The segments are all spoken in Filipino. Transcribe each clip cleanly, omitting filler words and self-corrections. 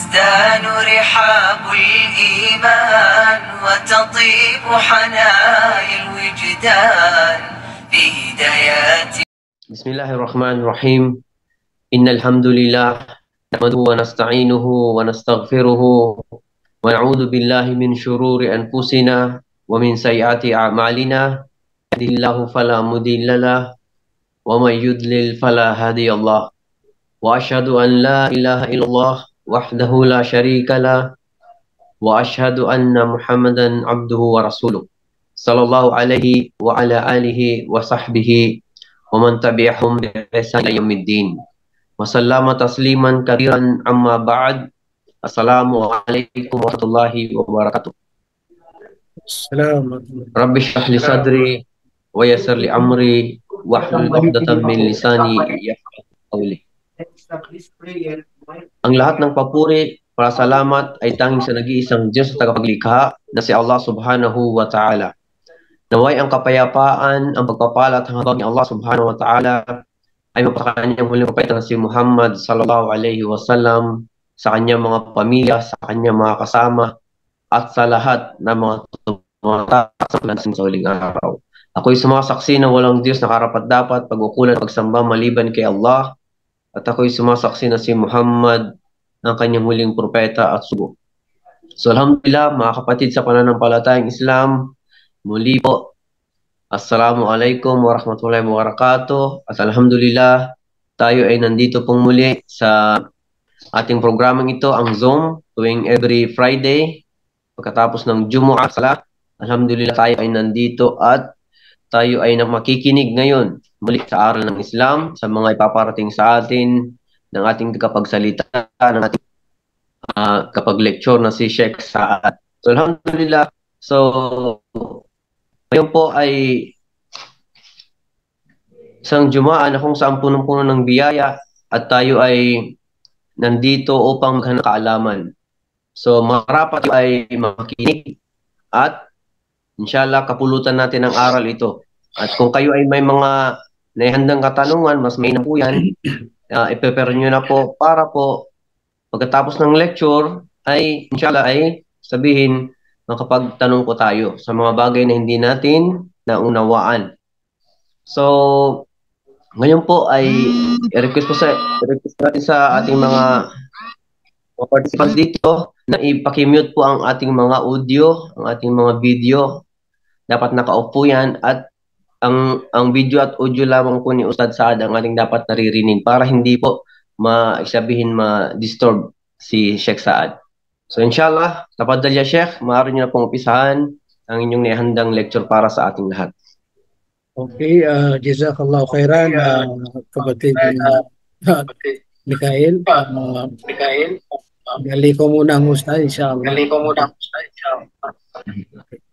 تزدان رحاب الإيمان وتطيب حنايا الوجدان في هدايات. بسم الله الرحمن الرحيم. إن الحمد لله نحمده ونستعينه ونستغفره ونعوذ بالله من شرور أنفسنا ومن سيئات أعمالنا. يهده الله فلا مضل له ومن يضلل فلا هادي له وأشهد أن لا إله إلا الله وحده لا شريك له وأشهد أن محمدا عبده ورسوله صلى الله عليه وعلى آله وصحبه ومن تبعهم بإحسان إلى يوم الدين وسلم تسليما كثيرا. أما بعد، السلام عليكم ورحمة الله وبركاته. السلام رب اشرح لي صدري ويسر لي أمري واحلل عقدة من لساني يفقهوا قولي. Ang lahat ng papuri, pasalamat ay tanging sa nag-iisang Diyos na tagapaglikha na si Allah Subhanahu wa Ta'ala. Naway ang kapayapaan, ang pagpapala at habag ni Allah Subhanahu wa Ta'ala ay mapakanyang huling propeta na si Muhammad sallallahu alaihi wasallam, sa kanyang mga pamilya, sa kanyang mga kasama, at sa lahat ng mga taas sa huling araw. Ako'y sumasaksi na walang Diyos na karapat-dapat pag-ukulan at pagsamba maliban kay Allah, at ako'y sumasaksi na si Muhammad ang kanyang huling propeta at sugo. So alhamdulillah, mga kapatid sa pananampalatayang Islam, muli po, Assalamualaikum warahmatullahi wabarakatuh. At alhamdulillah, tayo ay nandito pong muli sa ating programang ito, ang Zoom, tuwing every Friday, pagkatapos ng Jumu'ah Salat. Alhamdulillah, tayo ay nandito at tayo ay makikinig ngayon muli sa aral ng Islam, sa mga ipaparating sa atin ng ating kapagsalita, ng ating kapag lecture na si Sheikh Saad. So alhamdulillah, so ngayon po ay isang Jumaa na kung saan punong-puno ng biyaya at tayo ay nandito upang maghanap kaalaman. So marapat ay makinig at inshallah kapulutan natin ang aral ito. At kung kayo ay may mga naihandang katanungan, mas may na po yan, i-prepare nyo na po para po pagkatapos ng lecture ay inshallah ay sabihin, makapagtanong po tayo sa mga bagay na hindi natin naunawaan. So, ngayon po ay i-request natin sa ating mga participants dito na ipakimute po ang ating mga audio, ang ating mga video. Dapat naka-off po yan at ang video at audio lamang po ni Ustad Saad ang ating dapat naririnig para hindi po ma-disturb si Sheikh Saad. So inshallah, tapadal ya Sheikh, maaari niyo na pong umpisahan ang inyong nihandang lecture para sa ating lahat. Okay, jazakallahu khairan, kapatid Mikhail. Gali ko muna ang Ustad, inshallah.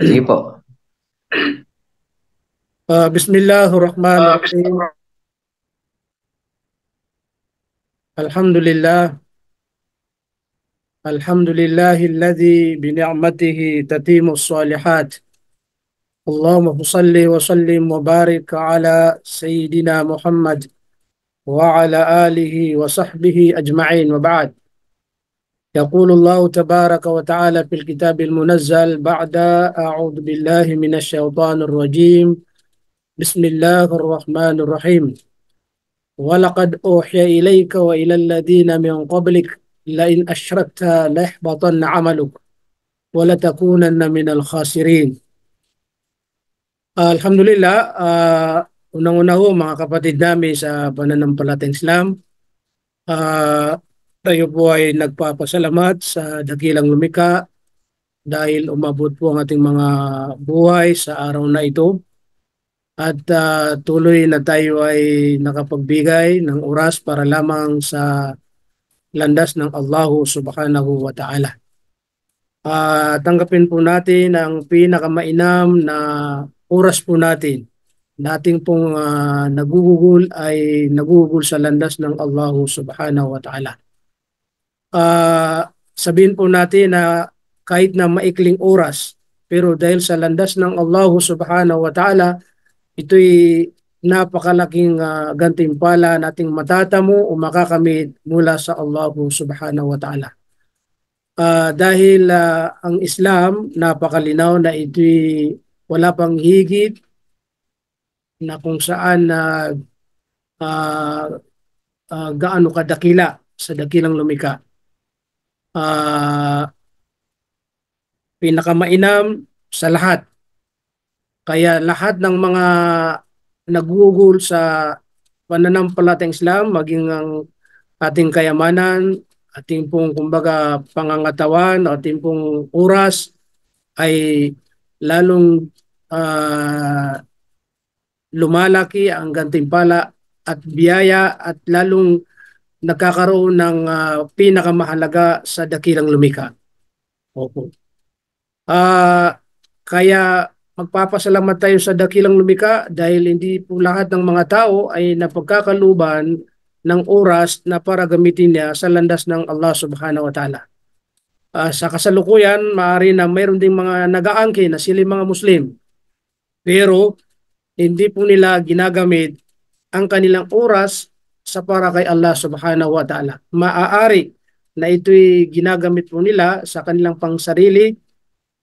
Sige po. Bismillahirrahmanirrahim. Alhamdulillah. Alhamdulillahilladzi bini'matihi tatimmus shalihat. Allahumma shalli wa sallim wa barik ala sayyidina Muhammad wa ala alihi wa sahbihi ajma'in wa ba'd. يقول الله تبارك وتعالى في الكتاب المنزل بعد أعوذ بالله من الشيطان الرجيم بسم الله الرحمن الرحيم ولقد أوحي إليك وإلى الذين من قبلك لئن أشركت ليحبطن عملك ولتكونن من الخاسرين. Alhamdulillah, unang-una ho mga kapatid namin sa pananampalatayang Islam, tayo po ay nagpapasalamat sa dakilang lumikha dahil umabot po ang ating mga buhay sa araw na ito at tuloy na tayo ay nakapagbigay ng oras para lamang sa landas ng Allah Subhanahu wa Ta'ala. Tanggapin po natin ang pinakamainam na oras po natin. Nating pong nagugugol ay nagugugol sa landas ng Allah Subhanahu wa Ta'ala. Sabihin po natin na kahit na maikling oras, pero dahil sa landas ng Allah Subhanahu wa Ta'ala, ito'y napakalaking gantimpala nating matatamo o makakamit mula sa Allah Subhanahu wa Ta'ala. dahil ang Islam napakalinaw na ito'y wala pang higit na kung saan uh, gaano kadakila sa dakilang lumika. Pinakamainam sa lahat. Kaya lahat ng mga nagugol sa pananampalatayang Islam, maging ang ating kayamanan, ating pong kumbaga pangangatawan, ating pong oras ay lalong lumalaki ang gantimpala at biyaya at lalong nagkakaroon ng pinakamahalaga sa dakilang lumika. Opo. Kaya magpapasalamat tayo sa dakilang lumika dahil hindi po lahat ng mga tao ay napagkakaluban ng oras na para gamitin niya sa landas ng Allah subhanahu wa ta'ala. Sa kasalukuyan, maaari na mayroon ding mga nag-aangkin na sila mga Muslim. Pero hindi po nila ginagamit ang kanilang oras sa para kay Allah subhanahu wa ta'ala. Maaari na ito'y ginagamit po nila sa kanilang pangsarili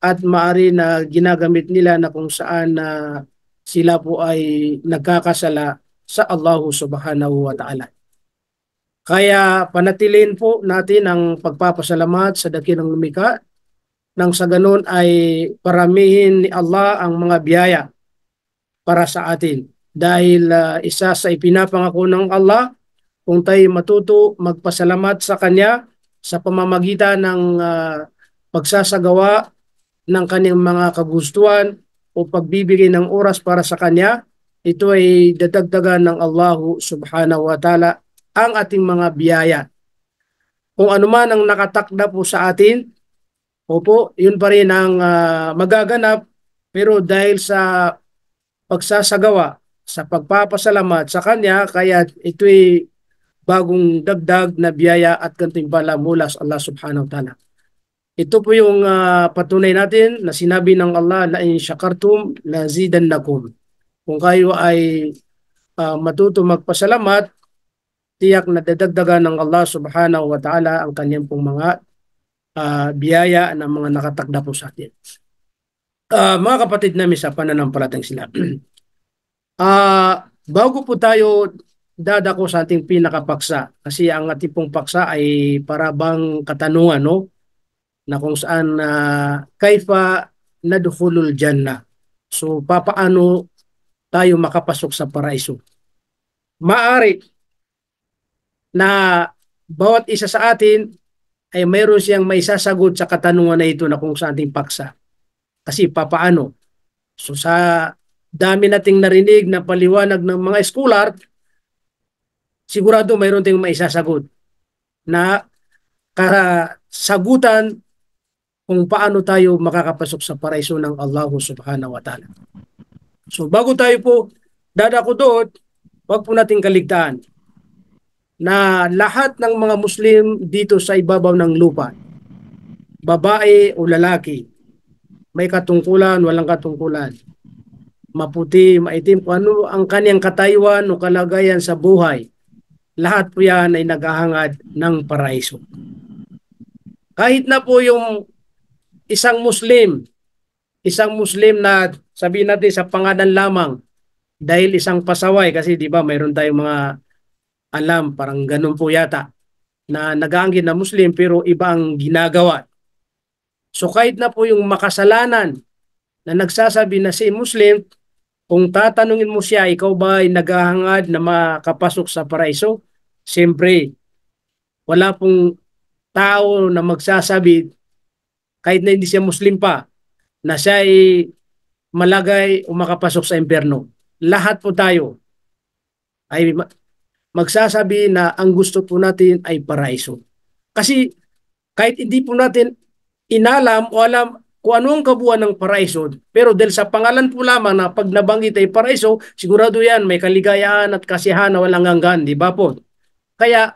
at maaari na ginagamit nila na kung saan sila po ay nagkakasala sa Allah subhanahu wa ta'ala. Kaya panatilin po natin ang pagpapasalamat sa dakilang lumika nang sa ganun ay paramihin ni Allah ang mga biyaya para sa atin. Dahil isa sa ipinapangako ng Allah kung tayo matuto magpasalamat sa Kanya sa pamamagitan ng pagsasagawa ng kanyang mga kagustuhan o pagbibigay ng oras para sa Kanya, ito ay dadagdagan ng Allah subhanahu wa ta'ala ang ating mga biyaya. Kung ano man ang nakatakda po sa atin, opo, yun pa rin ang magaganap, pero dahil sa pagsasagawa, sa pagpapasalamat sa Kanya, kaya ito'y bagong dagdag na biyaya at gantimpala mula sa Allah subhanahu wa ta'ala. Ito po yung patunay natin na sinabi ng Allah, la in syakartum la zidannakum. Kung kayo ay matuto magpasalamat, tiyak na dadagdagan ng Allah subhanahu wa ta'ala ang kanyang pong mga biyaya na mga nakatakda po sa atin. Mga kapatid namin sa pananampalatayang Islam, bago po tayo dadako sa ating pinakapaksa, kasi ang ating pong paksa ay parabang katanungan, no? Na kung saan kaifa nadkhulul jannah. So papaano tayo makapasok sa paraiso? Maari na bawat isa sa atin ay mayroon siyang may sasagot sa katanungan na ito na kung saan ating paksa. Kasi papaano? So sa dami nating narinig na paliwanag ng mga scholar, sigurado mayroon tayong may sasagot na kasagutan kung paano tayo makakapasok sa paraiso ng Allah subhanahu wa ta'ala. So bago tayo po dadako doon, wag po natin kaligtaan na lahat ng mga Muslim dito sa ibabaw ng lupa, babae o lalaki, may katungkulan, walang katungkulan, maputi, maitim, kung ano ang kanyang katayuan o kalagayan sa buhay, lahat po yan ay naghahangad ng paraiso. Kahit na po yung isang Muslim na sabihin natin sa pangalan lamang, dahil isang pasaway, kasi di ba mayroon tayong mga alam, parang ganun po yata, na nag-aangkin na Muslim pero iba ang ginagawa. So kahit na po yung makasalanan na nagsasabi na si Muslim, kung tatanungin mo siya, ikaw ba ay naghahangad na makapasok sa paraiso? Siyempre, wala pong tao na magsasabi, kahit na hindi siya Muslim pa, na siya ay malagay o makapasok sa impyerno. Lahat po tayo ay magsasabi na ang gusto po natin ay paraiso. Kasi kahit hindi po natin inalam o alam kung ano ang kabuuan ng paraiso, pero dahil sa pangalan po lamang na pag nabanggit ay paraiso, sigurado yan may kaligayahan at kasiyahan na walang hanggan, di ba po? Kaya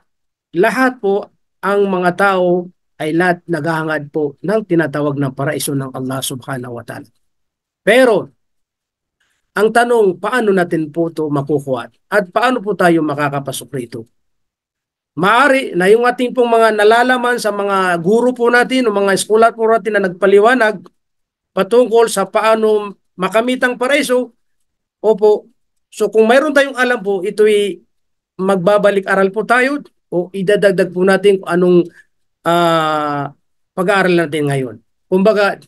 lahat po ang mga tao ay lahat naghahangad po ng tinatawag na paraiso ng Allah subhanahu wa ta'ala. Pero ang tanong, paano natin po ito makukuha? At paano po tayo makakapasok rito? Maari na yung ating pong mga nalalaman sa mga guro po natin o mga eskwela po natin na nagpaliwanag patungkol sa paano makamit ang paraiso, opo. So kung mayroon tayong alam po, ito'y magbabalik aral po tayo o idadagdag po natin kung anong pag-aaral natin ngayon. Kumbaga,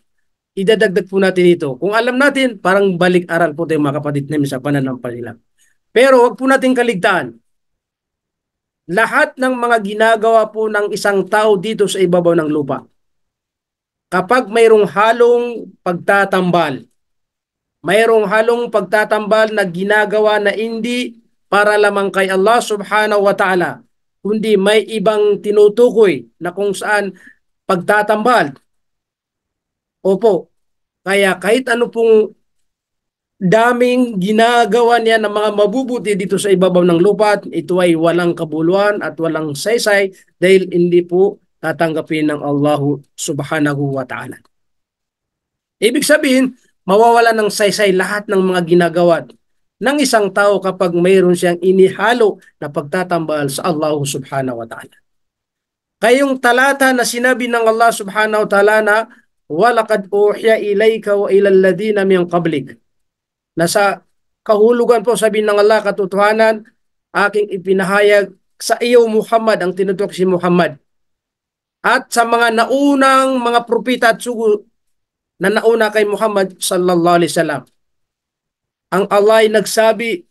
idadagdag po natin ito. Kung alam natin, parang balik aral po tayo mga kapatid namin sa pananampalataya. Pero wag po natin kaligtaan. Lahat ng mga ginagawa po ng isang tao dito sa ibabaw ng lupa, kapag mayroong halong pagtatambal, na ginagawa na hindi para lamang kay Allah subhanahu wa ta'ala, kundi may ibang tinutukoy na kung saan pagtatambal. Opo, kaya kahit ano pong daming ginagawa niya ng mga mabubuti dito sa ibabaw ng lupa, ito ay walang kabuluhan at walang saysay dahil hindi po tatanggapin ng Allah subhanahu wa ta'ala. Ibig sabihin, mawawala ng saysay lahat ng mga ginagawa ng isang tao kapag mayroon siyang inihalo na pagtatambal sa Allah subhanahu wa ta'ala. Kayong talata na sinabi ng Allah subhanahu wa ta'ala na وَلَقَدْ أُوحِيَ إِلَيْكَ وَإِلَى الَّذِينَ مِنْ قَبْلِكَ. Nasa kahulugan po sabi ng Allah, katotohanan, aking ipinahayag sa iyo Muhammad, ang tinutok si Muhammad, at sa mga naunang mga propeta at sugo na nauna kay Muhammad sallallahu alaihi wasallam. Ang Allah ay nagsabi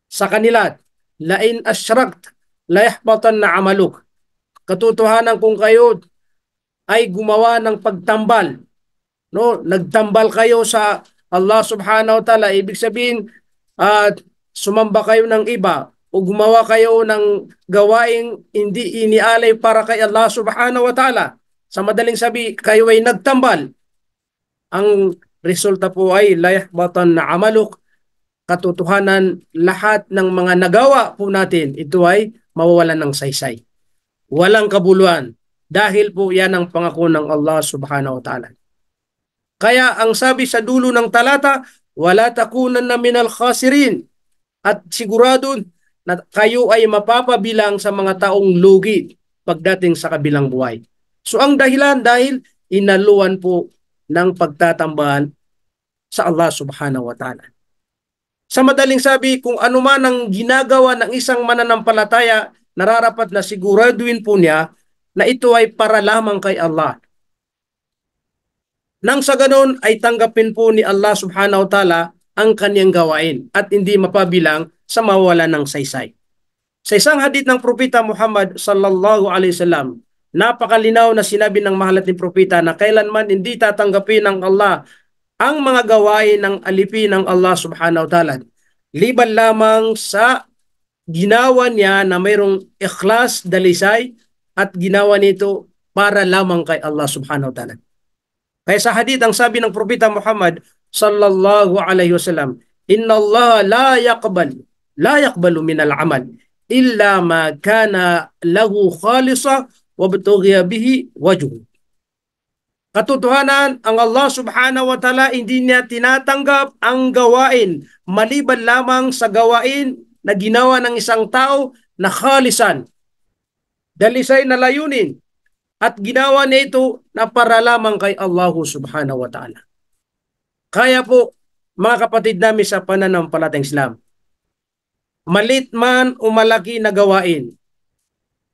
sa kanila, lain asyrakt la yahbatanna amaluk. Katotohanan kung kayo ay gumawa ng pagtambal, no, nagtambal kayo sa Allah subhanahu wa ta'ala, ibig sabihin sumamba kayo ng iba o gumawa kayo ng gawaing hindi inialay para kay Allah subhanahu wa ta'ala. Sa madaling sabi, kayo ay nagtambal. Ang resulta po ay la yahbatanna amaluk. Katotohanan, lahat ng mga nagawa po natin, ito ay mawawalan ng saysay. Walang kabuluhan. Dahil po yan ang pangako ng Allah subhanahu wa ta'ala. Kaya ang sabi sa dulo ng talata, wala takunanna minal khasirin. At sigurado na kayo ay mapapabilang sa mga taong lugi pagdating sa kabilang buhay. So ang dahilan dahil inaluan po ng pagtatambahan sa Allah subhanahu wa ta'ala. Sa madaling sabi, kung ano man ang ginagawa ng isang mananampalataya, nararapat na siguraduhin po niya na ito ay para lamang kay Allah. Nang sa ganon ay tanggapin po ni Allah subhanahu wa ta'ala ang kanyang gawain at hindi mapabilang sa mawala ng saysay. Sa isang hadith ng Propeta Muhammad sallallahu alaihi wasallam, napakalinaw na sinabi ng mahal nating propeta na kailanman hindi tatanggapin ng Allah ang mga gawain ng alipin ng Allah subhanahu wa ta'ala, liban lamang sa ginawa niya na mayroong ikhlas, dalisay, at ginawa nito para lamang kay Allah subhanahu wa ta'ala. Kaya sa hadith, ang sabi ng Propeta Muhammad sallallahu alaihi wasallam, inna Allah la yaqbalu min al-amal illa ma kana lahu khalisa wa butughiya bihi wajhu. Katotohanan, ang Allah subhanahu wa ta'ala hindi niya tinatanggap ang gawain maliban lamang sa gawain na ginawa ng isang tao na khalisan, dalisay na layunin, at ginawa niya ito na para lamang kay Allah subhanahu wa ta'ala. Kaya po, mga kapatid namin sa pananampalatayang Islam, malit man o malaki na gawain,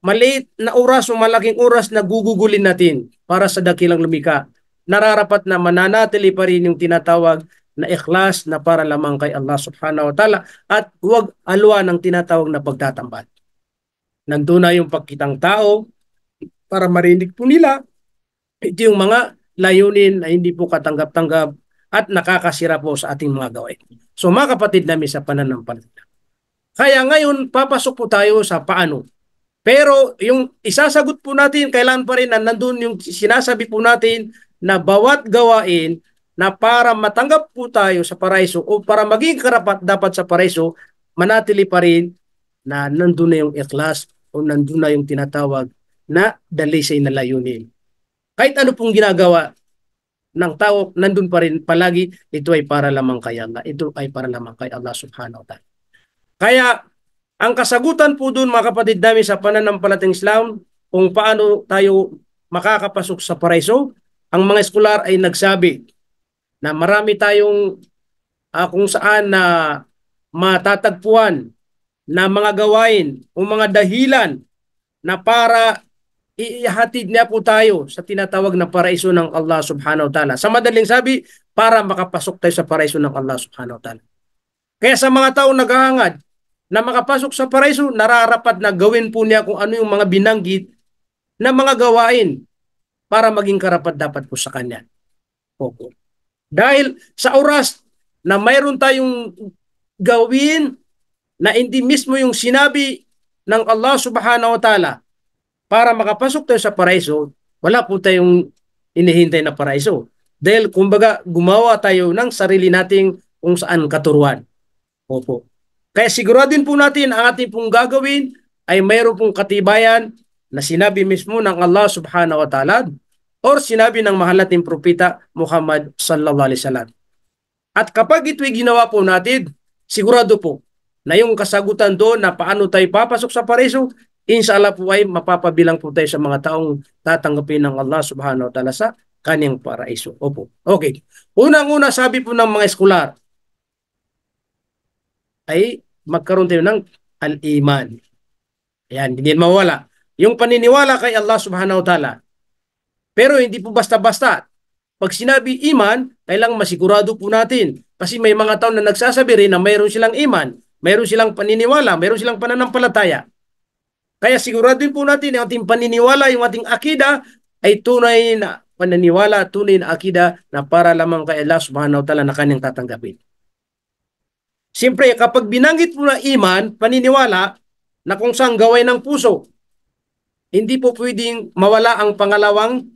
malit na oras o malaking oras na gugugulin natin para sa dakilang lumikha, nararapat na mananatili pa rin yung tinatawag na ikhlas na para lamang kay Allah subhanahu wa ta'ala at huwag alwa ng tinatawag na pagtatambal. Nandun na yung pagkitang tao para marinig po nila. Ito yung mga layunin na hindi po katanggap-tanggap at nakakasira po sa ating mga gawain. So mga kapatid namin sa pananampalataya, kaya ngayon papasok po tayo sa paano. Pero yung isasagot po natin, kailangan pa rin na nandun yung sinasabi po natin na bawat gawain na para matanggap po tayo sa paraiso o para maging karapat dapat sa paraiso, manatili pa rin na nandun na yung ikhlas o nandun na yung tinatawag na dalisay na layunin. Kahit ano pong ginagawa ng tao, nandun pa rin palagi, ito ay para lamang kay Allah. Ito ay para lamang kay Allah subhanahu wa ta'ala. Kaya Ang kasagutan po doon mga kapatid namin sa pananampalatayang Islam kung paano tayo makakapasok sa paraiso, ang mga eskolar ay nagsabi na marami tayong kung saan na matatagpuan na mga gawain o mga dahilan na para ihatid niya po tayo sa tinatawag na paraiso ng Allah subhanahu wa ta'ala. Sa madaling sabi, para makapasok tayo sa paraiso ng Allah subhanahu wa ta'ala. Kaya sa mga tao naghahangad na makapasok sa paraiso, nararapat na gawin po niya kung ano yung mga binanggit na mga gawain para maging karapat-dapat po sa kanya. Opo. Dahil sa oras na mayroon tayong gawin na hindi mismo yung sinabi ng Allah subhanahu wa ta'ala para makapasok tayo sa paraiso, wala po tayong inihintay na paraiso. Dahil kumbaga gumawa tayo ng sarili nating kung saan katuruan. Opo. Kaya siguradin po natin ang ating pong gagawin ay mayroon pong katibayan na sinabi mismo ng Allah subhanahu wa ta'ala or sinabi ng mahal nating propeta Muhammad sallallahu alaihi wasallam. At kapag ito'y ginawa po natin, sigurado po na yung kasagutan doon na paano tayo papasok sa paraiso, inshallah po ay mapapabilang po tayo sa mga taong tatanggapin ng Allah subhanahu wa ta'ala sa kanyang paraiso. Opo. Okay. Unang-una sabi po ng mga eskolar ay magkaroon tayo ng al-iman. Ayan, hindi mawala. Yung paniniwala kay Allah subhanahu wa ta'ala. Pero hindi po basta-basta. Pag sinabi iman, kailangang masigurado po natin. Kasi may mga tao na nagsasabi rin na mayroon silang iman, mayroon silang paniniwala, mayroon silang pananampalataya. Kaya siguraduhin po natin yung ating paniniwala, yung ating akida ay tunay na paniniwala, tunay na akida na para lamang kay Allah subhanahu wa ta'ala na kanyang tatanggapin. Siyempre, kapag binanggit po na iman, paniniwala, na kung saan gawin ng puso, hindi po pwedeng mawala ang pangalawang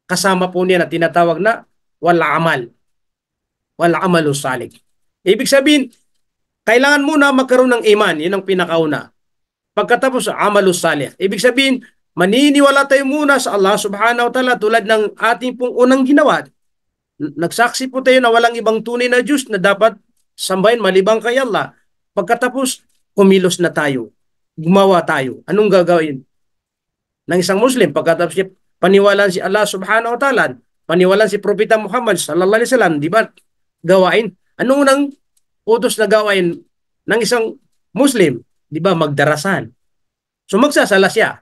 kasama po niya na tinatawag na wala amal. Wala amalu salih. Ibig sabihin, kailangan muna magkaroon ng iman. Yun ang pinakauna. Pagkatapos, amalu salih. Ibig sabihin, maniniwala tayo muna sa Allah subhanahu wa ta'ala tulad ng ating pong unang ginawa. Nagsaksi po tayo na walang ibang tunay na Diyos na dapat sambahin malibang kay Allah. Pagkatapos, kumilos na tayo. Gumawa tayo. Anong gagawin ng isang Muslim? Pagkatapos niya paniwalaan si Allah subhanahu wa ta'ala, paniwalaan si Propeta Muhammad sallallahu alaihi wasallam, di ba? Gawain. Anong unang utos na gawain ng isang Muslim? Di ba? Magdarasal. So magsasala siya.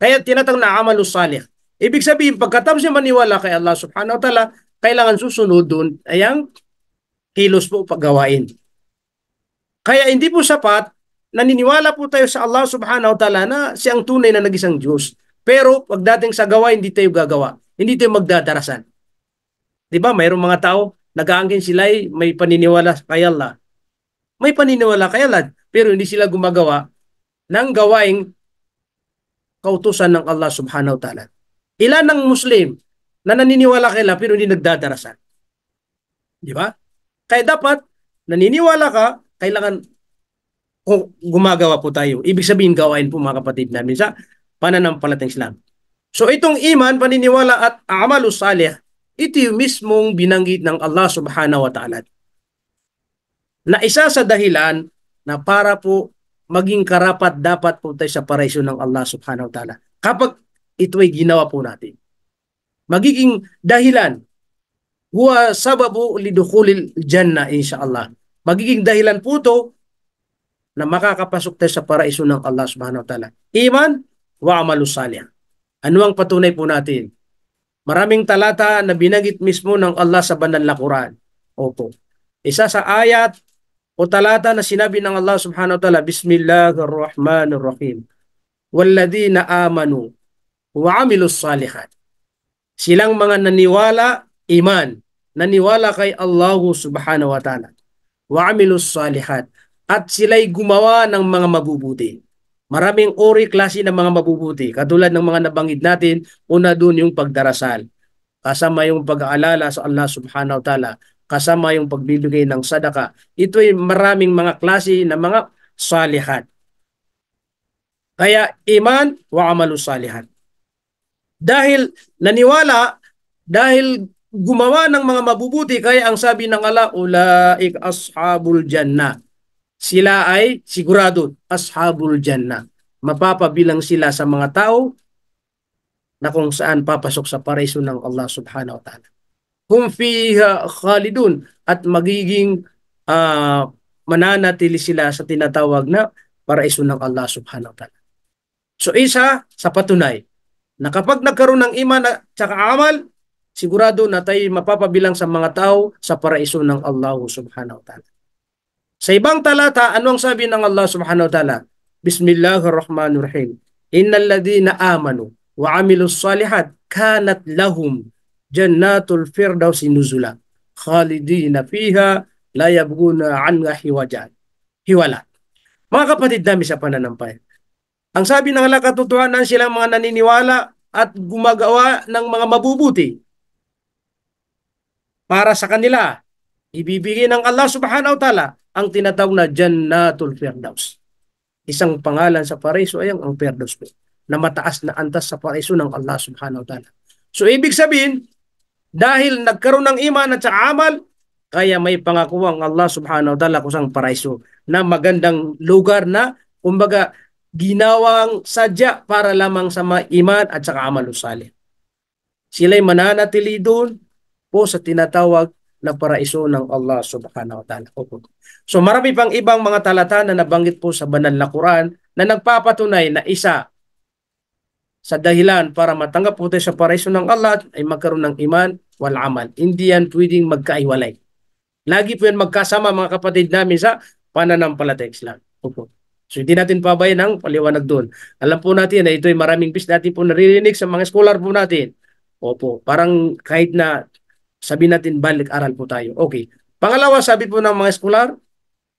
Kaya tinatawag na amalus salih. Ibig sabihin, pagkatapos niya maniwala kay Allah subhanahu wa ta'ala, kailangan susunod dun ay ang kilos po paggawain. Kaya hindi po sapat, naniniwala po tayo sa Allah subhanahu wa ta'ala na siyang tunay na nag-isang Diyos. Pero pagdating sa gawain, hindi tayo gagawa. Hindi tayo magdadarasan. Di ba? Mayroong mga tao, nag-aangkin sila may paniniwala kay Allah. May paniniwala kay Allah, pero hindi sila gumagawa ng gawaing kautusan ng Allah subhanahu wa ta'ala. Ilan ng Muslim na naniniwala kay Allah pero hindi nagdadarasan? Di ba? Kaya dapat, naniniwala ka, kailangan gumagawa po tayo. Ibig sabihin, gawain po mga kapatid namin sa pananampalatayang Islam. So itong iman, paniniwala at amalus salih, ito yung mismong binanggit ng Allah subhanahu wa ta'ala. Na isa sa dahilan na para po maging karapat dapat po tayo sa paraiso ng Allah subhanahu wa ta'ala. Kapag ito ay ginawa po natin. Magiging dahilan, huwa sababu lidukhulil jannah insyaallah. Magiging dahilan po ito na makakapasok tayo sa paraiso ng Allah subhanahu wa ta'ala. Iman wa amalus salih. Ano ang patunay po natin? Maraming talata na binanggit mismo ng Allah sa banal na Quran. Opo. Isa sa ayat o talata na sinabi ng Allah subhanahu wa ta'ala, Bismillahirrahmanirrahim. Walladhina amanu wa amilus salihat. Silang mga naniwala, iman, naniwala kay Allah subhanahu wa ta'ala. Wa amilus salihat. At sila'y gumawa ng mga mabubuti. Maraming uri klase ng mga mabubuti. Katulad ng mga nabanggit natin, una dun yung pagdarasal. Kasama yung pag-aalala sa Allah subhanahu wa ta'ala. Kasama yung pagbibigay ng sadaka. Ito ay maraming mga klase ng mga salihat. Kaya iman wa amalus salihat. Dahil naniwala, dahil gumawa ng mga mabubuti, kaya ang sabi ng Allah, ulaik ashabul jannah. sila ay sigurado, ashabul jannah. Mapapabilang sila sa mga tao na kung saan papasok sa paraiso ng Allah subhanahu wa ta'ala. Hum fiha khalidun, at magiging mananatili sila sa tinatawag na paraiso ng Allah subhanahu wa ta'ala. So isa sa patunay na kapag nagkaroon ng iman at saka amal, sigurado na tayo mapapabilang sa mga tao sa paraiso ng Allah subhanahu wa ta'ala. Sa ibang talata, ano ang sabi ng Allah subhanahu wa ta'ala? Bismillahirrahmanirrahim. Innal ladhina amanu wa amilus salihat kanat lahum jannatul firdausi nuzula khalidina fiha la yabghuna anha hiwala. Mga kapatid namin sa pananampalataya, ang sabi ng Allah, katotohanan silang mga naniniwala at gumagawa ng mga mabubuti para sa kanila. Ibibigay ng Allah subhanahu wa ta'ala ang tinatawag na Jannatul Firdaus. Isang pangalan sa paraiso ay ang Firdaus po, na mataas na antas sa paraiso ng Allah subhanahu wa ta'ala. So ibig sabihin, dahil nagkaroon ng iman at sa amal, kaya may pangako ang Allah subhanahu wa ta'ala kusang paraiso na magandang lugar na kumbaga ginawang sadya para lamang sa mga iman at saka amal salih. Sila'y mananatili doon po sa tinatawag na paraiso ng Allah subhanahu wa ta'ala. So marami pang ibang mga talata na nabanggit po sa banal na Quran na nagpapatunay na isa sa dahilan para matanggap po tayo sa paraiso ng Allah ay magkaroon ng iman wal amal. Hindi yan pwedeng magkaiwalay. Lagi po yan magkasama, mga kapatid namin, sa pananampalataya Islam. So hindi natin pabayan ang paliwanag doon. Alam po natin na ito ay maraming bis natin po naririnig sa mga scholar po natin. Opo, parang kahit na sabi natin balik-aral po tayo. Okay. Pangalawa, sabi po ng mga scholar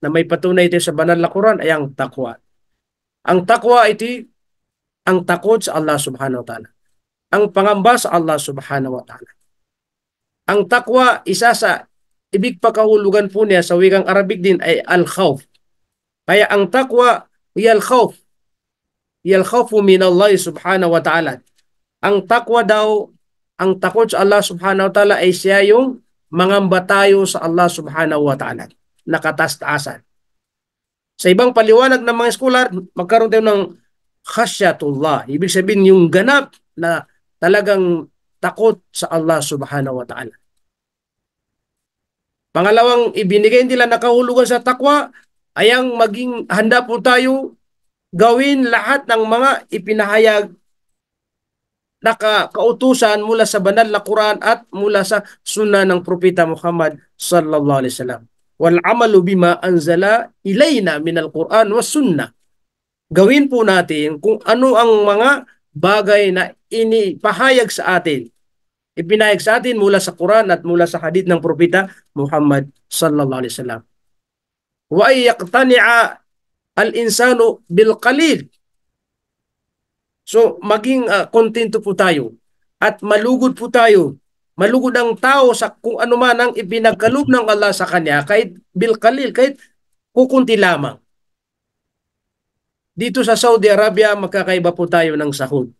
na may patunay ito sa banal na Quran ay ang takwa. Ang takwa ito, ang takot sa Allah subhanahu wa ta'ala. Ang pangamba sa Allah subhanahu wa ta'ala. Ang takwa, isa sa ibig pakahulugan po niya sa wikang Arabic din ay al-khawf. Kaya ang takwa, yal-khawf min Allah subhanahu wa ta'ala. Ang takwa daw, ang takot sa Allah subhanahu wa ta'ala ay siya yung mangamba tayo sa Allah subhanahu wa ta'ala. Nakataas-taasan. Sa ibang paliwanag ng mga scholar, magkaroon tayo ng khasyatullah. Ibig sabihin yung ganap na talagang takot sa Allah subhanahu wa ta'ala. Pangalawang ibinigay nila na kahulugan sa takwa ay ang maging handa po tayo gawin lahat ng mga ipinahayag na kautusan mula sa banal na Quran at mula sa sunnah ng Propeta Muhammad sallallahu alaihi wasallam. Wal amalu bima anzala ilayna minal Quran was sunnah. Gawin po natin kung ano ang mga bagay na inipahayag sa atin, ipinahayag sa atin mula sa Quran at mula sa hadith ng Propeta Muhammad sallallahu alaihi wasallam. Wa yaqtani'a al-insanu bil qalil. So maging kontento po tayo at malugod po tayo. Malugod ang tao sa kung ano man ang ipinagkaloob ng Allah sa kanya, kahit bil qalil, kahit kukunti lamang. Dito sa Saudi Arabia, magkakaiba po tayo ng sahod.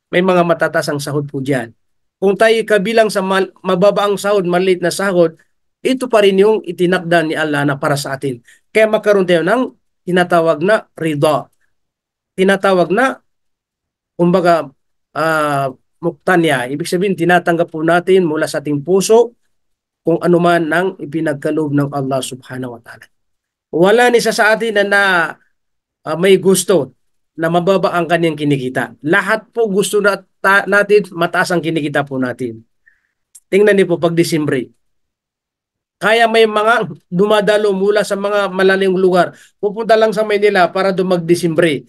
May mga matatas ang sahod po dyan. Kung tayo kabilang sa mababaang sahod, maliit na sahod, ito pa rin yung itinakda ni Allah na para sa atin. Kaya magkaroon tayo ng tinatawag na ridha. Tinatawag na, kumbaga, muktanya. Ibig sabihin, tinatanggap po natin mula sa ating puso kung ano man ang ipinagkaloob ng Allah subhanahu wa ta'ala. Wala ni sa atin na may gusto na mababa ang kanyang kinikita. Lahat po gusto natin mataas ang kinikita po natin. Tingnan niyo po pag Disyembre. Kaya may mga dumadalo mula sa mga malalayong lugar. Pupunta lang sa Maynila para doon mag-Disyembre.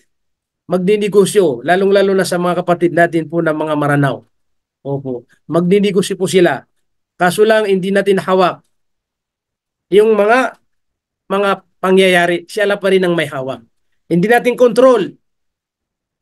Magdinegosyo, lalong-lalo na sa mga kapatid natin po na mga Maranao. Opo. Magdinegosyo po sila. Kaso lang hindi natin hawak yung mga pangyayari. Sila pa rin ang may hawak. Hindi natin control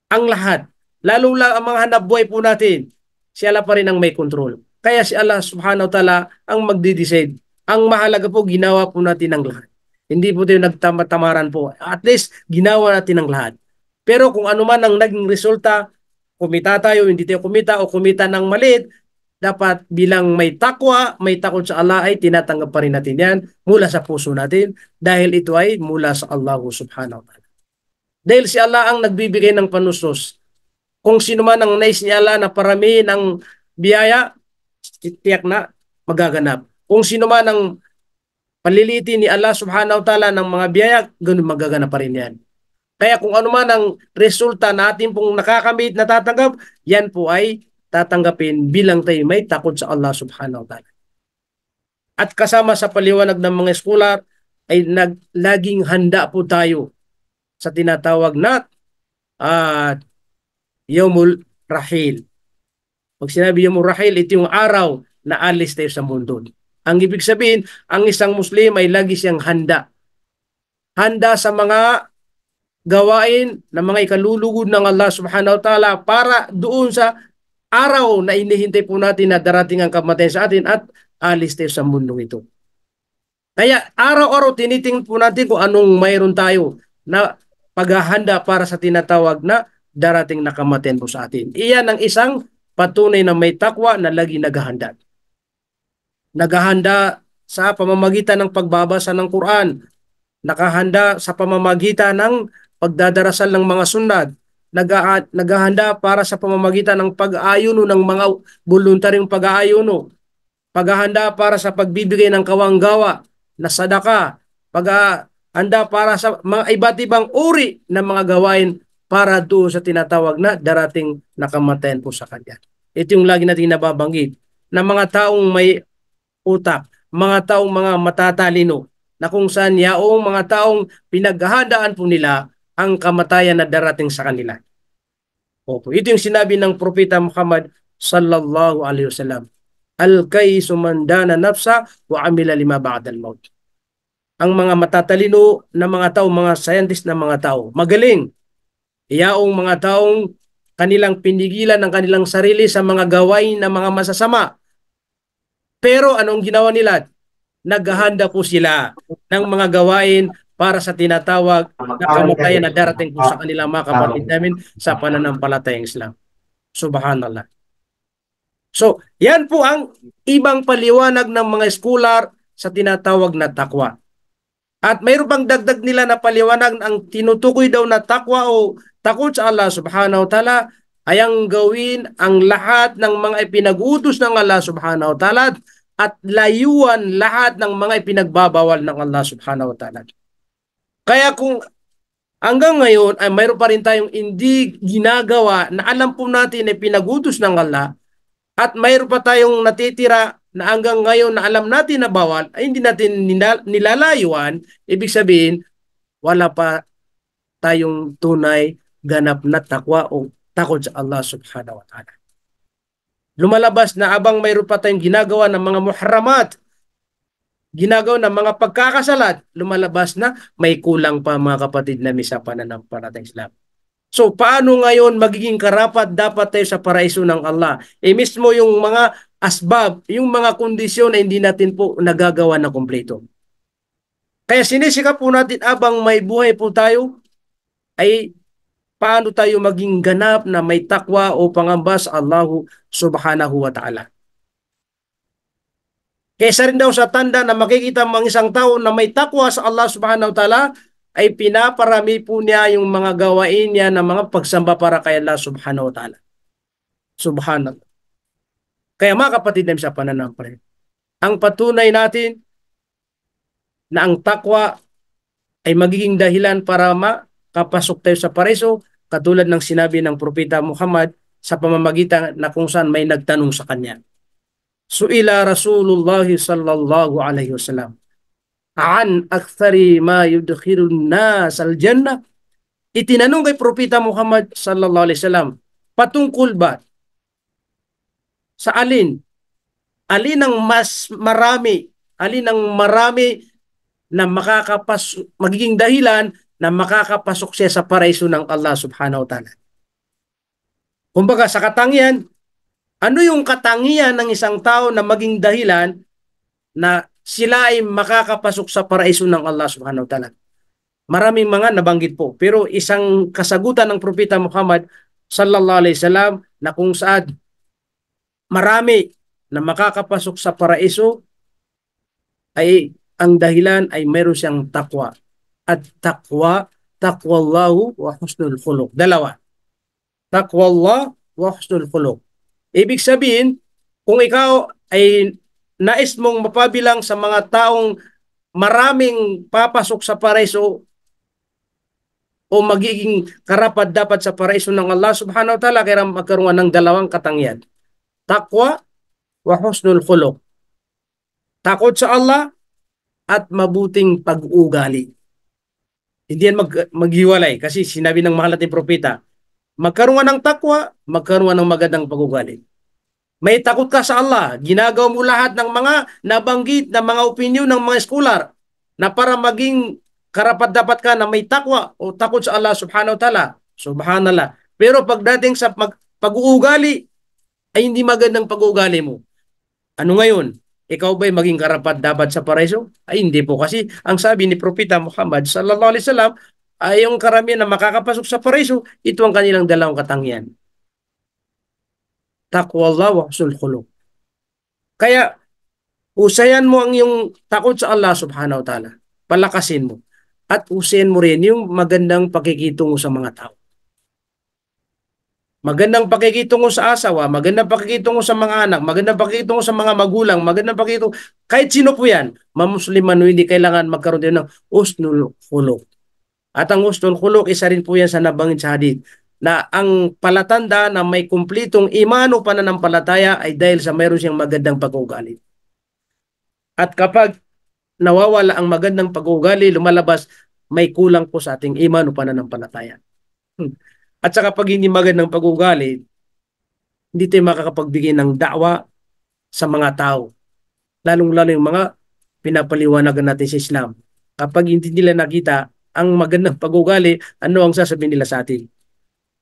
ang lahat. Lalong lang ang mga hanap buhay po natin. Sila pa rin ang may control. Kaya si Allah subhanahu wa ta'ala ang magdi-decide. Ang mahalaga po, ginawa po natin ang lahat. Hindi po tayo nagtamatamaran po. At least, ginawa natin ang lahat. Pero kung ano man ang naging resulta, kumita tayo, hindi tayo kumita, o kumita ng maliit, dapat bilang may takwa, may takot sa Allah ay tinatanggap pa rin natin yan mula sa puso natin dahil ito ay mula sa Allah subhanahu wa ta'ala. Dahil si Allah ang nagbibigay ng panustos. Kung sino man ang nais ni Allah na paramihin ang biyaya, tiyak na magaganap. Kung sino man ang palilitin ni Allah subhanahu wa ta'ala ng mga biyaya, ganun magaganap pa rin yan. Kaya kung ano man ang resulta natin pong nakakamit, natatanggap, yan po ay tatanggapin bilang tayo may takot sa Allah subhanahu wa ta'ala. At kasama sa paliwanag ng mga scholar ay laging handa po tayo sa tinatawag na Yawmul Rahil. Pag sinabi Yawmul Rahil, ito yung araw na alis tayo sa mundo. Ang ibig sabihin, ang isang Muslim ay lagi siyang handa. Handa sa mga gawain na mga ikalulugod ng Allah subhanahu wa ta'ala para doon sa araw na inihintay po natin na darating ang kamatayan sa atin at alis tayo sa mundong ito. Kaya araw-araw tinitingnan po natin kung anong mayroon tayo na paghahanda para sa tinatawag na darating na kamatayan po sa atin. Iyan ang isang patunay na may takwa na lagi naghahanda. Naghahanda sa pamamagitan ng pagbabasa ng Quran, nakahanda sa pamamagitan ng pagdadarasal ng mga sunnat, naghahanda para sa pamamagitan ng pag-aayuno ng mga voluntaryong pag-aayuno, paghahanda para sa pagbibigay ng kawanggawa na sadaka, paghahanda para sa mga iba't ibang uri ng mga gawain para doon sa tinatawag na darating na kamatayan po sa kanya. Ito yung lagi natin nababanggit na mga taong may utak, mga taong mga matatalino, na kung saan yaong mga taong pinaghahandaan po nila ang kamatayan na darating sa kanila. Opo, ito yung sinabi ng Propeta Muhammad sallallahu alaihi wasallam. Al-kaysu man dana nafsa wa amila lima ba'dal maut. Ang mga matatalino na mga tao, mga scientist na mga tao, magaling. Yaong mga taong kanilang pinigilan ng kanilang sarili sa mga gawain na mga masasama. Pero anong ginawa nila? Naghahanda po sila ng mga gawain para sa tinatawag na kamatayan na darating po sa kanila mga kapatid namin sa pananampalatayang Islam. Subhanallah. So, yan po ang ibang paliwanag ng mga scholar sa tinatawag na takwa. At mayroon pang dagdag nila na paliwanag ang tinutukoy daw na takwa o takot sa Allah subhanahu wa ta'ala ay ang gawin ang lahat ng mga ipinag-utos ng Allah subhanahu wa ta'ala at layuan lahat ng mga ipinagbabawal ng Allah subhanahu wa ta'ala. Kaya kung hanggang ngayon ay mayroon pa rin tayong hindi ginagawa na alam po natin ay pinag-utos ng Allah at mayroon pa tayong natitira na hanggang ngayon na alam natin na bawal ay hindi natin nilalayuan, ibig sabihin wala pa tayong tunay ganap na takwa o takot sa Allah subhanahu wa ta'ala. Lumalabas na abang mayroon pa tayong ginagawa ng mga muharramat, ginagawa ng mga pagkakasalat, lumalabas na may kulang pa mga kapatid na sa pananampalatayang Islam. So paano ngayon magiging karapat dapat tayo sa paraiso ng Allah? Mismo yung mga asbab, yung mga kondisyon na hindi natin po nagagawa na kumpleto. Kaya sinisikap po natin abang may buhay po tayo ay paano tayo maging ganap na may takwa o pangamba sa Allah subhanahu wa ta'ala. Kaysa rin daw sa tanda na makikita ang isang tao na may takwa sa Allah subhanahu wa ta'ala ay pinaparami po niya yung mga gawain niya na mga pagsamba para kay Allah subhanahu wa ta'ala. Subhanallah. Kaya mga kapatid namin sa pananampalataya, ang patunay natin na ang takwa ay magiging dahilan para makapasok tayo sa paraiso, katulad ng sinabi ng Propeta Muhammad sa pamamagitan na kung saan may nagtanong sa kanya. Su'ila Rasulullah sallallahu alaihi wasallam an akthari ma yudkhilun nas al-jannah. Itinanong kay Propeta Muhammad sallallahu alaihi wasallam patungkol ba sa alin ang mas marami, alin ang marami na magiging dahilan na makakapasok siya sa paraiso ng Allah subhanahu wa ta'ala. Kumbaga sa katangian, ano yung katangian ng isang tao na maging dahilan na sila ay makakapasok sa paraiso ng Allah subhanahu wa ta'ala? Maraming mga nabanggit po, pero isang kasagutan ng Propeta Muhammad sallallahu alaihi wasallam na kung saan marami na makakapasok sa paraiso ay ang dahilan ay meron siyang takwa. At taqwallahu wa husnul khuluq. Dalawa. Taqwallah wa husnul khuluq. Ibig sabihin, kung ikaw ay nais mong mapabilang sa mga taong maraming papasok sa paraiso o magiging karapat dapat sa paraiso ng Allah subhanahu wa ta'ala, kaya magkaroon ng dalawang katangian. Taqwa wa husnul khuluq. Takot sa Allah at mabuting pag-uugali. Hindi yan maghiwalay kasi sinabi ng mahal nating propeta, magkaroon ng takwa, magkaroon ng magandang pag-uugali. May takot ka sa Allah, ginagawa mo lahat ng mga nabanggit na mga opinion ng mga scholar na para maging karapat-dapat ka na may takwa o takot sa Allah subhanahu wa ta'ala. Subhanallah. Pero pagdating sa pag-uugali, ay hindi magandang pag-uugali mo. Ano ngayon? Ikaw ba'y maging karapat-dapat sa paraiso? Ay hindi po, kasi ang sabi ni Propeta Muhammad sallallahu alaihi wasallam ay yung karamihan na makakapasok sa paraiso, ito ang kanilang dalawang katangian. Taqwallah wa husnul khuluq. Kaya usayan mo ang iyong takot sa Allah subhanahu wa ta'ala. Palakasin mo. At usayan mo rin yung magandang pakikitungo sa mga tao. Magandang pakikitungo sa asawa, magandang pakikitungo sa mga anak, magandang pakikitungo sa mga magulang, magandang pakikitungo, kahit sino po yan, mamusliman o hindi kailangan magkaroon din ng husnul khuluq. At ang husnul khuluq, isa rin po yan sa nabanggit sa hadith, na ang palatanda na may kumplitong iman o pananampalataya ay dahil sa mayroon siyang magandang pag-uugali. At kapag nawawala ang magandang pag-uugali, lumalabas, may kulang po sa ating iman o pananampalataya. At saka pag hindi magandang pag-uugali, hindi tayo makakapagbigay ng da'wa sa mga tao. Lalong-lalo yung mga pinapaliwanagan natin sa Islam. Kapag hindi nila nakita ang magandang pag-uugali, ano ang sasabihin nila sa atin?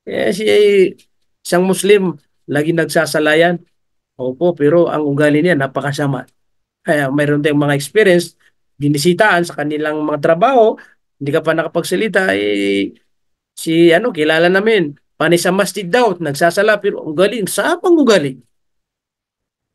Isang Muslim, lagi nagsasalayan. Opo, pero ang ugali niya napakasama. Kaya mayroon tayong mga experience, binisitaan sa kanilang mga trabaho, hindi ka pa nakapagsalita, kilala namin, panay sa masjid daw, nagsasala, pero ugali, sa pang ugali.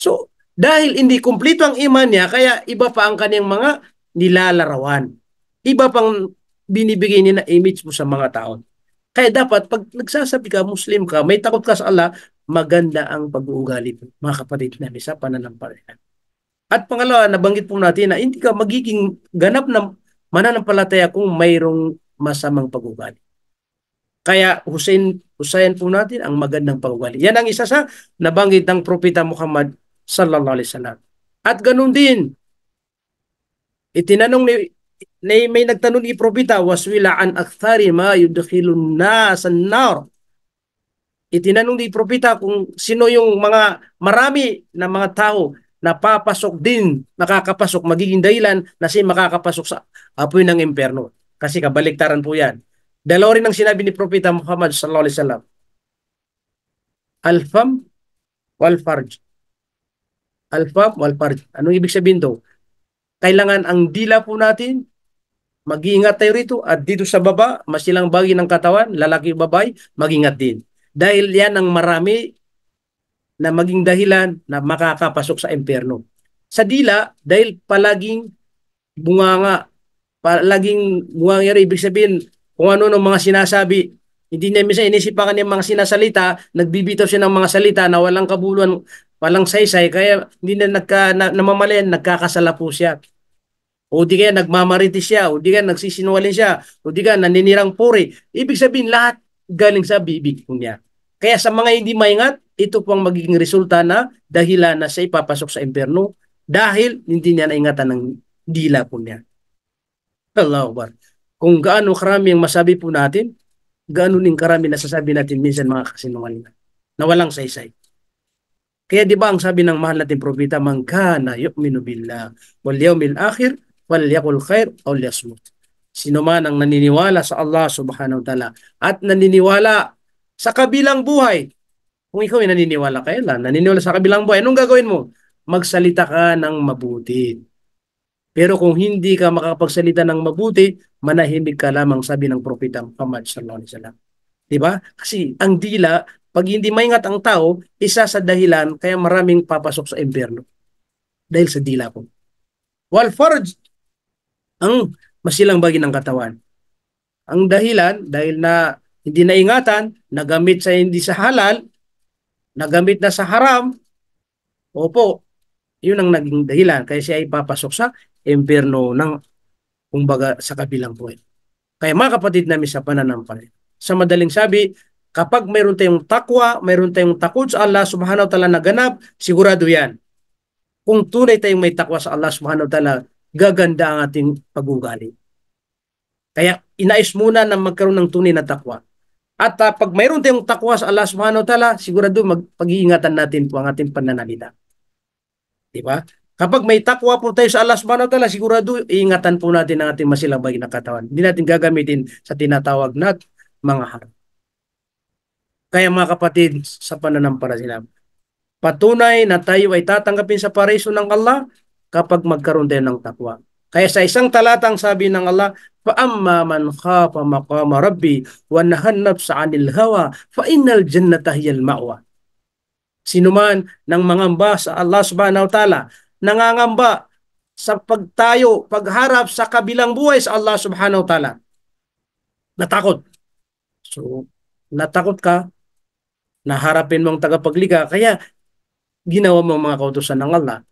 So, dahil hindi kumpleto ang iman niya, kaya iba pa ang kanyang mga nilalarawan. Iba pang binibigay niya na image mo sa mga tao. Kaya dapat, pag nagsasabi ka, Muslim ka, may takot ka sa Allah, maganda ang pag-uugali mo, mga kapatid namin, sa pananampalataya. At pangalawa, nabanggit po natin na hindi ka magiging ganap na mananampalataya kung mayroong masamang pag-uugali. Kaya husayin po natin ang magandang pag-uugali. Yan ang isa sa nabanggit ng Propeta Muhammad sallallahu alaihi wasallam. At ganun din, may nagtanong ni Propeta, waswila an akthari ma yudkhilun nas an-nar. Itinanong ni Propeta kung sino yung mga marami na mga tao na papasok din, makakapasok, magiging dahilan na siya makakapasok sa apoy ng impyerno. Kasi kabaliktaran po yan. Dalawa rin ang sinabi ni Propeta Muhammad sallallahu alaihi wasallam. Al-fam wal-farj. Al-fam wal-farj. Anong ibig sabihin to? Kailangan ang dila po natin, mag-iingat tayo rito, at dito sa baba, masilang bagay ng katawan, lalaki babae, mag-ingat din. Dahil yan ang marami na maging dahilan na makakapasok sa impyerno. Sa dila, dahil palaging bunganga, ibig sabihin, kung ano ng mga sinasabi, hindi niya minsan inisipan yung mga sinasalita, nagbibitaw siya ng mga salita na walang kabuluhan, walang saysay, kaya hindi na namamalayan, nagkakasala po siya. O di kaya nagmamaritis siya, o di kaya nagsisinungaling siya, o di kaya naninirang puri. Ibig sabihin, lahat galing sa bibig niya. Kaya sa mga hindi maingat, ito pong magiging resulta na dahilan na siya ipapasok sa impyerno dahil hindi niya naingatan ng dila po niya. Allahu Akbar. Kung gaano karami ang masabi po natin, gaano din karami nasasabi natin minsan mga kasinungalingan na walang saysay. Kaya di ba ang sabi ng mahal natin propeta, man kana yu'minu billah wal yawmil akhir falyaqul khair aw liyasmut. Sino man ang naniniwala sa Allah subhanahu wa ta'ala at naniniwala sa kabilang buhay. Kung ikaw ay naniniwala, naniniwala sa kabilang buhay, anong gagawin mo? Magsalita ka ng mabuti. Pero kung hindi ka makakapagsalita ng mabuti, manahimik ka lamang, sabi ng Propeta Muhammad sallallahu alaihi wasallam. Diba? Kasi ang dila, pag hindi maingat ang tao, isa sa dahilan kaya maraming papasok sa impyerno. Dahil sa dila po. Wal farj, ang masilang bagay ng katawan. Ang dahilan, dahil na hindi naingatan, nagamit sa hindi sa halal, nagamit na sa haram, opo, yun ang naging dahilan. Kaya siya ay papasok sa impyerno ng, kumbaga, sa kabilang buhay. Kaya mga kapatid namin sa pananampalataya, sa madaling sabi, kapag mayroon tayong takwa, mayroon tayong takot sa Allah subhanahu wa ta'ala na ganap, sigurado yan. Kung tunay tayong may takwa sa Allah subhanahu wa ta'ala, gaganda ang ating pag-ugali. Kaya inais muna na magkaroon ng tunay na takwa. At pag mayroon tayong takwa sa Allah subhanahu wa ta'ala, sigurado pag-iingatan natin po ang ating pananalita. Diba? Kapag may takwa po tayo sa Allah subhanahu wa ta'ala, sigurado iingatan po natin ang ating masilabay na katawan. Hindi natin gagamitin sa tinatawag na mga haram. Kaya mga kapatid, sa pananampalataya, patunay na tayo ay tatanggapin sa paraiso ng Allah kapag magkaroon tayo ng takwa. Kaya sa isang talatang sabi ng Allah, فَأَمَّا مَنْ خَافَ مَقَامَ رَبِّي وَنَهَى النَّفْسَ عَنِ الْهَوَى فَإِنَّ الْجَنَّةَ هِيَ الْمَأْوَى. Sino man nang mangamba sa Allah subhanahu wa ta'ala, nangangamba sa pagtayo, pagharap sa kabilang buhay sa Allah subhanahu wa ta'ala, natakot. So, natakot ka, naharapin mong tagapaglikha, kaya ginawa mo ang mga kautusan ng Allah,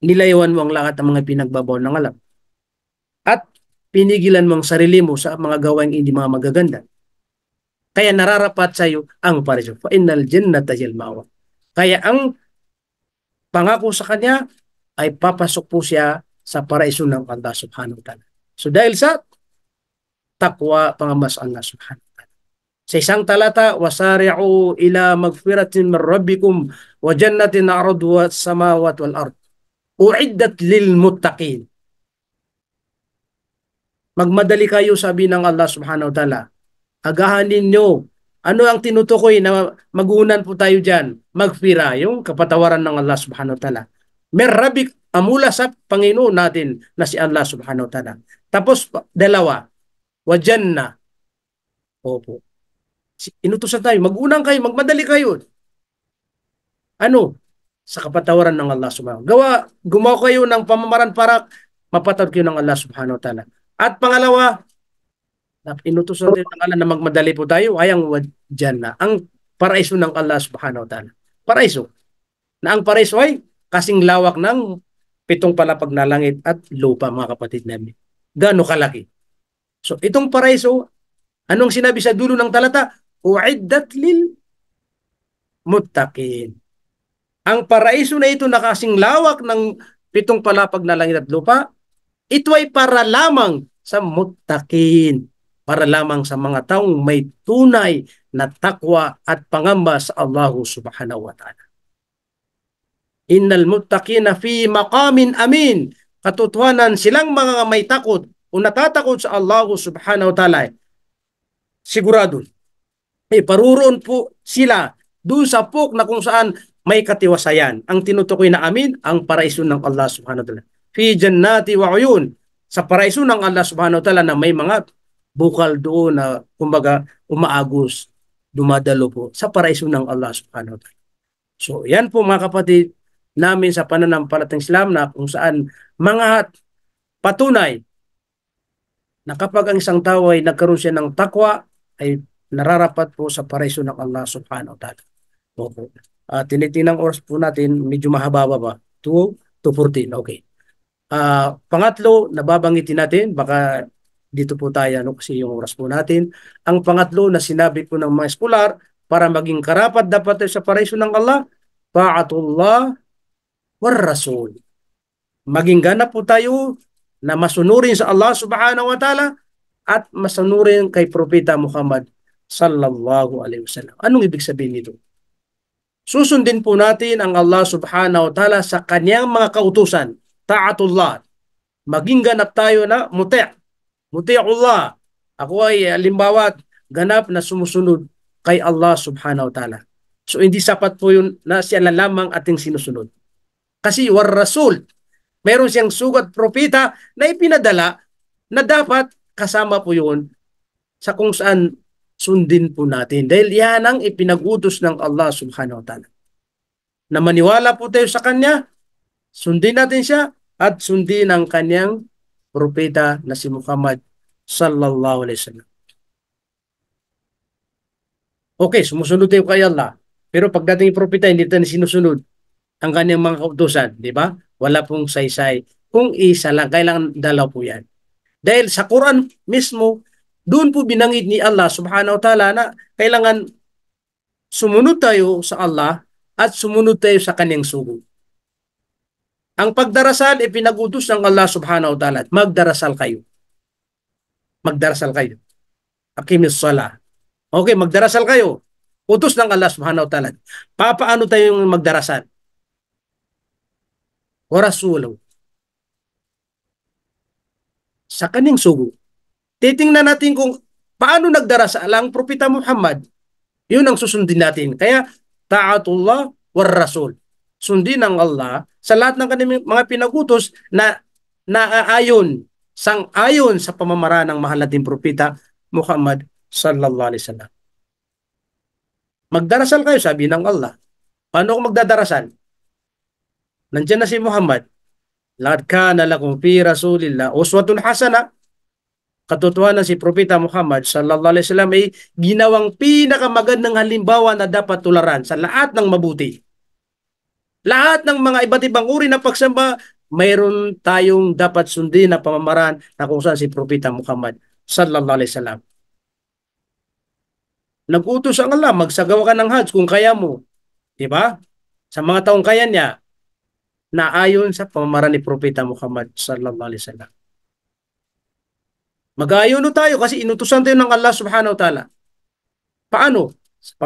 nilayawan mo ang lahat ng mga pinagbabawal ng Allah, at pinigilan mo ang sarili mo sa mga gawaing hindi mga magaganda. Kaya nararapat sa iyo ang paraiso. Fa innal jannata hiyal ma'wa. Kaya ang pangako sa kanya ay papasok po siya sa paraiso ng Allah subhanahu wa ta'ala. So dahil sa takwa, pangamas Allah subhanahu wa ta'ala. Sa isang talata, wasari'u ila magfiratin min rabbikum wa jannatin arduha as-samawati wal ard. Uiddat lil muttaqin. Magmadali kayo, sabi ng Allah subhanahu wa ta'ala. Agahan ninyo. Ano ang tinutukoy na magunan po tayo dyan? Magfira, yung kapatawaran ng Allah subhanahu wa ta'ala. Merrabik, amula sa Panginoon natin na si Allah subhanahu wa ta'ala. Tapos, dalawa, wajanna. Opo. Inutusan tayo, magunang kayo, magmadali kayo. Ano? Sa kapatawaran ng Allah subhanahu wa ta'ala. Gumawa kayo ng pamamaraan para mapatawad kayo ng Allah subhanahu wa ta'ala. At pangalawa, inutusan din ng Allah na magmadali po tayo, ay ang wajanna, ang paraiso ng Allah subhanahu wa ta'ala. Paraiso. Na ang paraiso ay kasing lawak ng 7 palapag na langit at lupa, mga kapatid namin. Gaano kalaki. So itong paraiso, anong sinabi sa dulo ng talata? Uiddat lil muttaqin. Ang paraiso na ito na kasing lawak ng 7 palapag na langit at lupa, ito ay para lamang sa muttaqin, para lamang sa mga taong may tunay na takwa at pangamba sa Allah subhanahu wa ta'ala. Innal muttaqina fi maqamin amin. Katotohanan, silang mga may takot o natatakot sa Allah subhanahu wa ta'ala, sigurado, paruroon po sila doon sa pok na kung saan may katiwasayan. Ang tinutukoy na amin, ang paraiso ng Allah subhanahu wa ta'ala. Fi jannati wa uyun. Sa paraiso ng Allah subhanahu wa ta'ala na may mga bukal doon na kumbaga umaagos, dumadalo po sa paraiso ng Allah subhanahu wa ta'ala. So yan po mga kapatid namin sa pananampalatayang Islam na kung saan mga patunay na kapag ang isang tao ay nagkaroon siya ng takwa ay nararapat po sa paraiso ng Allah subhanahu wa ta'ala. Opo. Tinitingnan oras po natin, medyo mahaba ba? 2:14. Okay. Pangatlo, nababanggitin natin, baka dito po tayo, kasi yung oras po natin. Ang pangatlo na sinabi po ng mga eskolar, para maging karapat dapat tayo sa paraiso ng Allah, ta'atullah war rasul. Maging ganap po tayo na masunurin sa Allah subhanahu wa ta'ala at masunurin kay Propeta Muhammad sallallahu alaihi wasallam. Anong ibig sabihin nito? Susundin po natin ang Allah subhanahu wa ta'ala sa kanyang mga kautusan. Ta'atullah. Maging ganap tayo na muti'ullah. Ako ay halimbawa ganap na sumusunod kay Allah subhanahu wa ta'ala. So hindi sapat po yun na siya lamang ating sinusunod. Kasi war rasul, mayroon siyang sugat propeta na ipinadala na dapat kasama po yun sa kung saan sundin po natin. Dahil yan ang ipinag-utos ng Allah subhanahu wa ta'ala. Na maniwala po tayo sa Kanya, sundin natin siya, at sundin ang Kanyang propeta na si Muhammad sallallahu alaihi wasallam. Okay, sumusunod tayo kay Allah. Pero pagdating yung propeta, hindi tayo sinusunod ang kanyang mga kautusan, di ba? Wala pong saysay. Kung isa lang, kailangan dalaw po yan. Dahil sa Quran mismo, doon po binanggit ni Allah subhanahu wa ta'ala na kailangan sumunod tayo sa Allah at sumunod tayo sa kanyang sugo. Ang pagdarasal ay pinag-utos ng Allah subhanahu wa ta'ala. Magdarasal kayo. Magdarasal kayo. Aqimis salah. Okay, magdarasal kayo. Utos ng Allah subhanahu wa ta'ala. Papaano tayo magdarasal? Wa rasulahu. Sa kanyang sugo. Titingnan natin kung paano nagdarasal ang propeta Muhammad. Yun ang susundin natin. Kaya, ta'atullah war rasul. Sundin ng Allah sa lahat ng kanyang mga pinagutos na naaayon, sang-ayon sa pamamaraan ng mahal nating propeta Muhammad sallallahu alaihi wasallam. Magdarasal kayo, sabi ng Allah. Paano ako magdadarasal? Nandiyan na si Muhammad. Laqad kana lakum fi rasulillah uswatun hasana. Katotohanan si propeta Muhammad sallallahu alaihi wasallam ay ginawang pinakamagandang halimbawa na dapat tularan sa lahat ng mabuti. Lahat ng mga iba't ibang uri ng pagsamba, mayroon tayong dapat sundin na pamamaraan na kung saan si propeta Muhammad sallallahu alaihi wasallam. Nag-utos ang Allah, magsagawa ka ng Hajj kung kaya mo. Diba? Sa mga taong kaya niya, na ayon sa pamamaraan ni propeta Muhammad sallallahu alaihi wasallam. Mag-ayon tayo kasi inutusan tayo ng Allah subhanahu wa ta'ala. Paano? Sa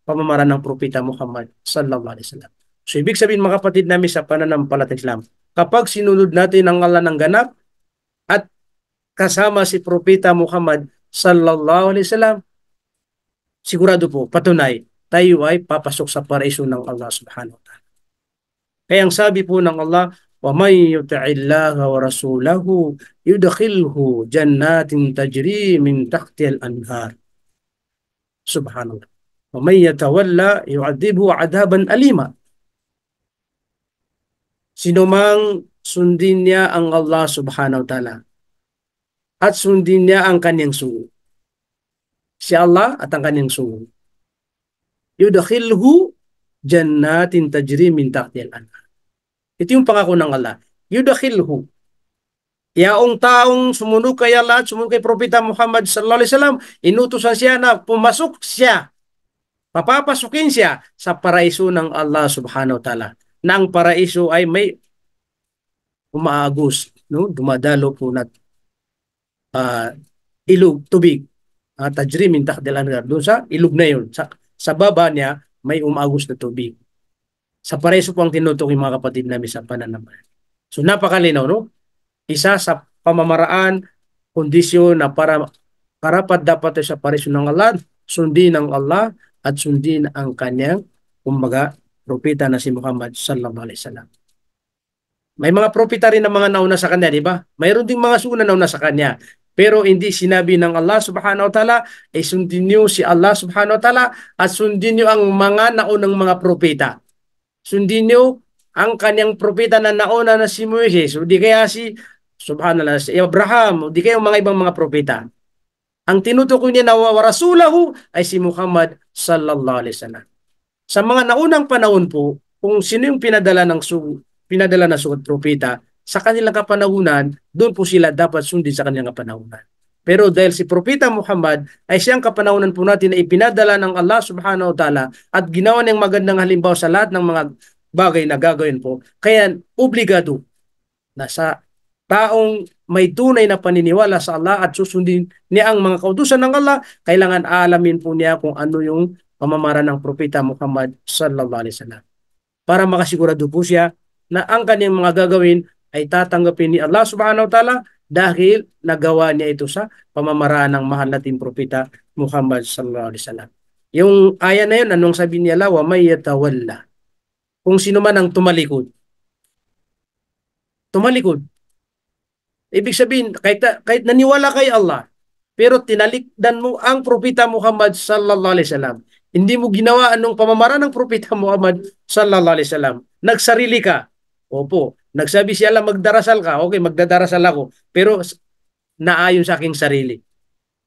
pamamaraan ng propeta Muhammad sallallahu alaihi wasallam. So ibig sabihin mga kapatid namin sa pananampalatayang Islam, kapag sinunod natin ang Allah ng ganap at kasama si propeta Muhammad sallallahu alaihi wasallam, sigurado po, patunay, tayo ay papasok sa paraiso ng Allah subhanahu wa ta'ala. Kaya ang sabi po ng Allah, وَمَنْ يُطِعِ اللَّهَ وَرَسُولَهُ يُدْخِلْهُ جَنَّاتٍ تَجْرِي مِنْ تَحْتِهَا الْأَنْهَارُ. Subhanallah. وَمَنْ يَتَوَلَّى يُعَذِّبْهُ عَذَابًا أَلِيمًا. Sino mang sundin niya ang Allah subhanahu wa ta'ala at sundin niya ang kanyang sugo. Si Allah at ang kanyang sugo. Yudkhilhu jannatin tajri min tahtiha al-anhar. Ito yung pangako ng Allah. Yudkhilhu. Yaong taong sumunod kay Allah at sumunod kay propeta Muhammad sallallahu alaihi wasallam, inutusan siya na pumasok siya. Papapasukin siya sa paraiso ng Allah subhanahu wa ta'ala. Na ang paraiso ay may umaagos, no? Dumadalo po na ilog, tubig. Tajri min tahtiha al-anhar. Doon sa ilog na yun. Sa baba niya, may umaagos na tubig. Sa paraiso po ang tinutukoy mga kapatid namin sa pananampalataya. So napakalinaw, no? Isa sa pamamaraan, kondisyon na para karapat dapat sa paraiso ng Allah, sundin ng Allah at sundin ang kanyang, kumbaga, propeta na si Muhammad sallallahu alaihi wasallam. May mga propeta rin na mga nauna sa kanya, di ba? Mayroon ding mga suna nauna sa kanya. Pero hindi sinabi ng Allah subhanahu wa ta'ala, ay sundin niyo si Allah subhanahu wa ta'ala at sundin niyo ang mga naunang mga propeta. Sundin niyo ang kanyang propeta na nauna na si Moises, o di kaya si, subhanallah, si Abraham, o di kaya mga ibang mga propeta. Ang tinutukoy niya na warasulahu ay si Muhammad sallallahu alaihi wasallam. Sa mga naunang panahon po, kung sino yung pinadala na sugat propeta, sa kanilang kapanahunan, doon po sila dapat sundin sa kanilang kapanahunan. Pero dahil si propeta Muhammad ay siyang kapanahunan po natin na ipinadala ng Allah subhanahu wa ta'ala at ginawa niyang magandang halimbawa sa lahat ng mga bagay na gagawin po, kaya obligado na sa taong may tunay na paniniwala sa Allah at susundin niya ang mga kautusan ng Allah, kailangan alamin po niya kung ano yung pamamaraan ng propeta Muhammad sallallahu alaihi wasallam. Para makasigurado po siya na ang kanyang mga gagawin ay tatanggapin ni Allah subhanahu wa ta'ala dahil nagawa niya ito sa pamamaraan ng mahal nating propeta Muhammad sallallahu alaihi wasallam. Yung aya na yun, anong sabi niya Allah? Wa may yatawalla. Kung sino man ang tumalikod. Tumalikod. Ibig sabihin, kahit naniwala kay Allah, pero tinalikdan mo ang propeta Muhammad sallallahu alaihi wasallam. Hindi mo ginawa anong pamamaraan ng propeta Muhammad sallallahu alaihi wasallam. Nagsarili ka. Opo, nagsabi siya lang magdarasal ka. Okay, magdadarasal ako. Pero naayon sa aking sarili.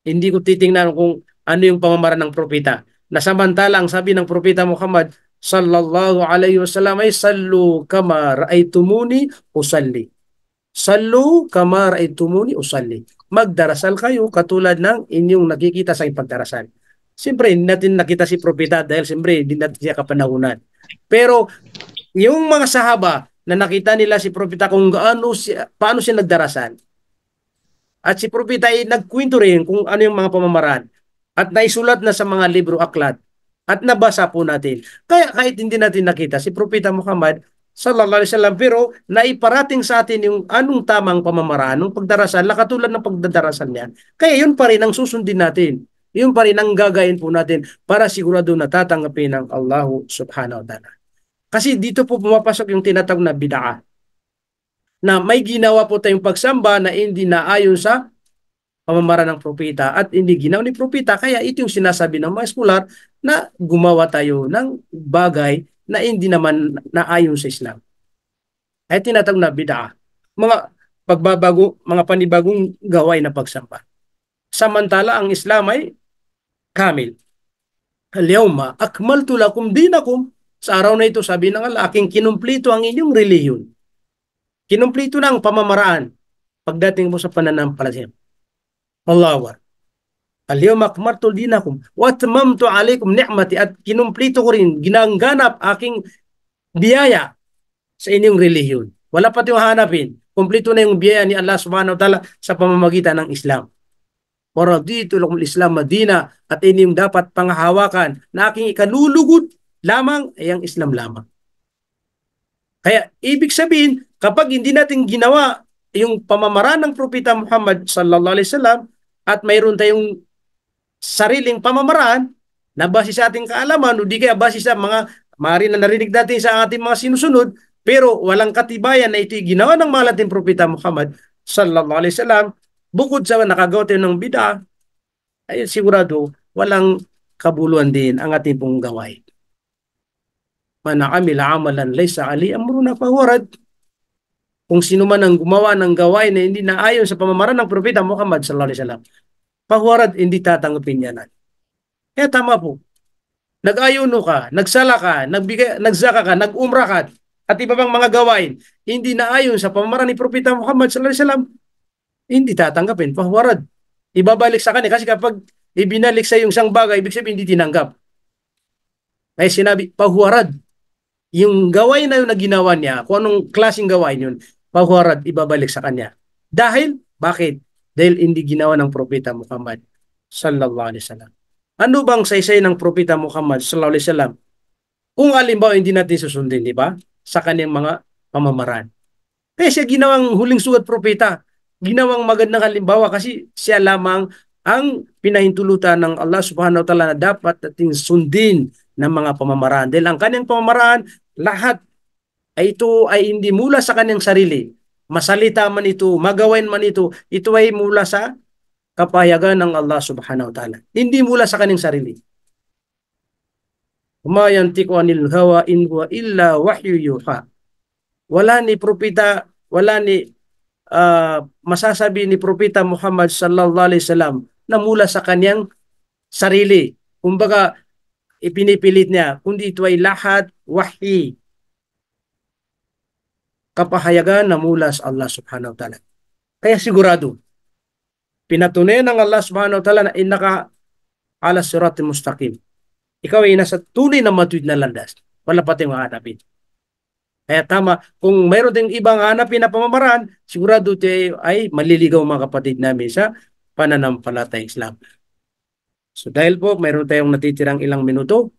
Hindi ko titingnan kung ano yung pamamaraan ng propeta. Na samantalang sabi ng propeta Muhammad sallallahu alaihi wasallam ay sallu kama ra'aytumuni usalli. Sallu kama ra'aytumuni usalli. Magdarasal kayo katulad ng inyong nakikita sa pagdarasal. Siyempre, hindi natin nakita si propeta dahil siyempre hindi natin siya kapanahunan. Pero yung mga sahaba na nakita nila si propeta kung paano siya nagdarasal, at si propeta ay nagkwento rin kung ano yung mga pamamaraan at naisulat na sa mga libro aklat at nabasa po natin. Kaya kahit hindi natin nakita si propeta Muhammad sallallahu alaihi wasallam, pero naiparating sa atin yung anong tamang pamamaraan ng pagdarasal na katulad ng pagdadarasal niya. Kaya yun pa rin ang susundin natin. Yun pa rin ang gagayin po natin para sigurado na tatanggapin ng Allah subhanahu wa ta'ala. Kasi dito po pumapasok yung tinatawag na bid'ah, na may ginawa po tayong pagsamba na hindi naayon sa pamamaraan ng propeta at hindi ginawa ni propeta. Kaya ito yung sinasabi ng mga scholar na gumawa tayo ng bagay na hindi naman naayon sa Islam. Ay tinatawag na bid'ah. Mga panibagong gawain na pagsamba. Samantala ang Islam ay kamil. Al-yawma akmaltu lakum dinakum. Sa araw na ito, sabi ng Allah, aking kinumplito ang inyong relihiyon. Kinumplito na ang pamamaraan pagdating mo sa pananampalataya. Allahu Akbar. Al-yawma akmaltu dinakum wa atmamtu alaykum ni'mati, at kinumplito ko rin, ginangganap aking biyaya sa inyong relihiyon. Wala pa tayong hanapin. Kumpleto na yung biyaya ni Allah subhanahu wa ta'ala sa pamamagitan ng Islam. Waraditu lakum al-Islam Madina, at inyong dapat panghahawakan na aking ikalulugod lamang ay ang Islam lamang. Kaya ibig sabihin, kapag hindi natin ginawa yung pamamaraan ng propeta Muhammad sallallahu alaihi wasallam at mayroon tayong sariling pamamaraan na base sa ating kaalaman o di kaya base sa mga maaari na narinig natin sa ating mga sinusunod, pero walang katibayan na ito'y ginawa ng mahal nating propeta Muhammad sallallahu alaihi wasallam, bukod sa nakagawa tayo ng bid'ah, ay sigurado walang kabuluhan din ang ating pong gawain. Man amila amalan laysa ali amruna fahuwa. Kung sino man ang gumawa ng gawain na hindi naayon sa pamamaraan ng propeta Muhammad sallallahu alaihi wasallam, fahuwa, hindi tatanggapin yan. Kaya tama po. Nag-ayuno ka, nagsala ka, nagsaka ka, nag-umrah ka, at iba pang mga gawain, hindi naayon sa pamamaraan ni propeta Muhammad sallallahu alaihi wasallam, hindi tatanggapin, fahuwa. Ibabalik sa kanya, kasi kapag ibinalik sa yung isang bagay, ibig sabihin hindi tinanggap. Kaya sinabi, fahuwa. Yung gawain na yun na ginawa niya, kung anong klaseng gawain yun, pahuwarad, ibabalik sa kanya. Dahil, bakit? Dahil hindi ginawa ng propeta Muhammad sallallahu alaihi wasallam. Ano bang saysay ng propeta Muhammad sallallahu alaihi wasallam? Kung halimbawa hindi natin susundin, di ba? Sa kanyang mga pamamaraan. Kaya siya ginawang huling sugat propeta. Ginawang magandang halimbawa kasi siya lamang ang pinahintulutan ng Allah subhanahu wa ta'ala na dapat nating sundin ng mga pamamaraan. Dahil ang kanyang pamamaraan, lahat ay ito ay hindi mula sa kanyang sarili. Masalita man ito, magawain man ito ay mula sa kapayagan ng Allah subhanahu wa ta'ala. Hindi mula sa kanyang sarili. Ma yantiqu anil hawa in huwa illa wahyu yuha. Wala ni propeta, wala ni masasabi ni propeta Muhammad sallallahu alaihi wasallam na mula sa kanyang sarili. Kumbaga, ipinipilit niya, kundi ito ay lahat wahyi, kapahayagan na mula sa Allah subhanahu wa ta'ala. Kaya sigurado, pinatunayan ng Allah subhanahu wa ta'ala na innaka ala siratil mustaqim. Ikaw ay nasa tunay na matuwid na landas. Wala pa tayong hanapin. Kaya tama, kung mayroon ding ibang hanapin na pamamaraan, sigurado tayo ay maliligaw mga kapatid namin sa pananampalatayang Islam. So dahil po mayroon tayong natitirang ilang minuto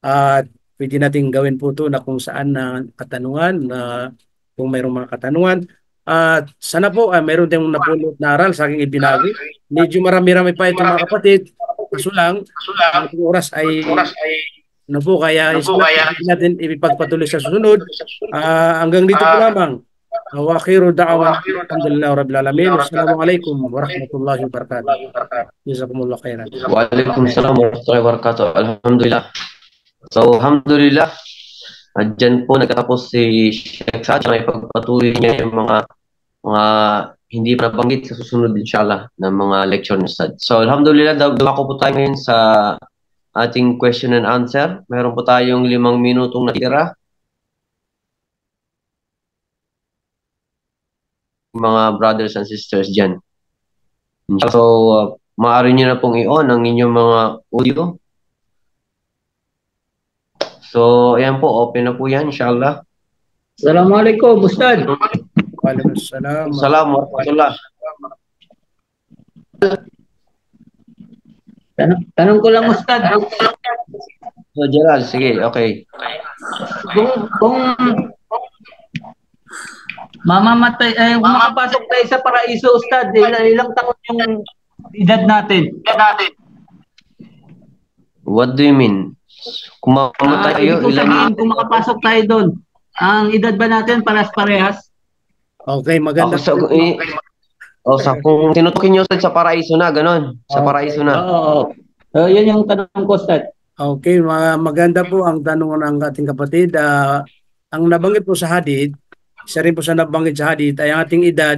at pwede natin gawin po ito na kung saan na katanungan, na kung mayroong mga katanungan. At sana po mayroon tayong napulot na aral sa aking ibinagi. Medyo marami-rami pa ito mga kapatid. Kaso lang, ang oras ay ano po, kaya natin ipagpatuloy sa susunod. Hanggang dito po lamang. Wa akhiru da'wana alhamdulillahi rabbil alamin. Wassalamualaikum warahmatullahi wabarakatuh. Jazakumullah khairan. Waalaikumsalam warahmatullahi wabarakatuh. Alhamdulillah. So, alhamdulillah. Diyan po nagtatapos si Sheikh Saad na ipagpatuloy niya yung mga hindi pa nabanggit sa susunod inshallah ng mga lecture ni Ustad. So, alhamdulillah, dumako po tayo ngayon sa ating question and answer. Meron po tayong 5 minutong natira. Mga brothers and sisters dyan. So, maaari nyo na pong i-on ang inyong mga audio. So, ayan po, open na po yan, inshallah. Assalamualaikum, Ustad. Waalaikumsalam. Assalamualaikum warahmatullah. Tanong ko lang, Ustad. So, Jalal, sige, okay. Kung mamamatay, kung makapasok tayo sa paraiso, Ustad, ilang taon yung edad natin? What do you mean? Kung mamamatay kayo, ibig sabihin, kung makapasok tayo doon, ang edad ba natin parehas-parehas? Okay, maganda. Kung tinutukin nyo sa paraiso na, ganon. Sa paraiso na. Oo. Yan yung tanong ko, Ustad. Okay, maganda po ang tanong ng ating kapatid. Ang nabanggit po sa hadith, isa rin po sa nabanggit sa hadith, ay ang ating edad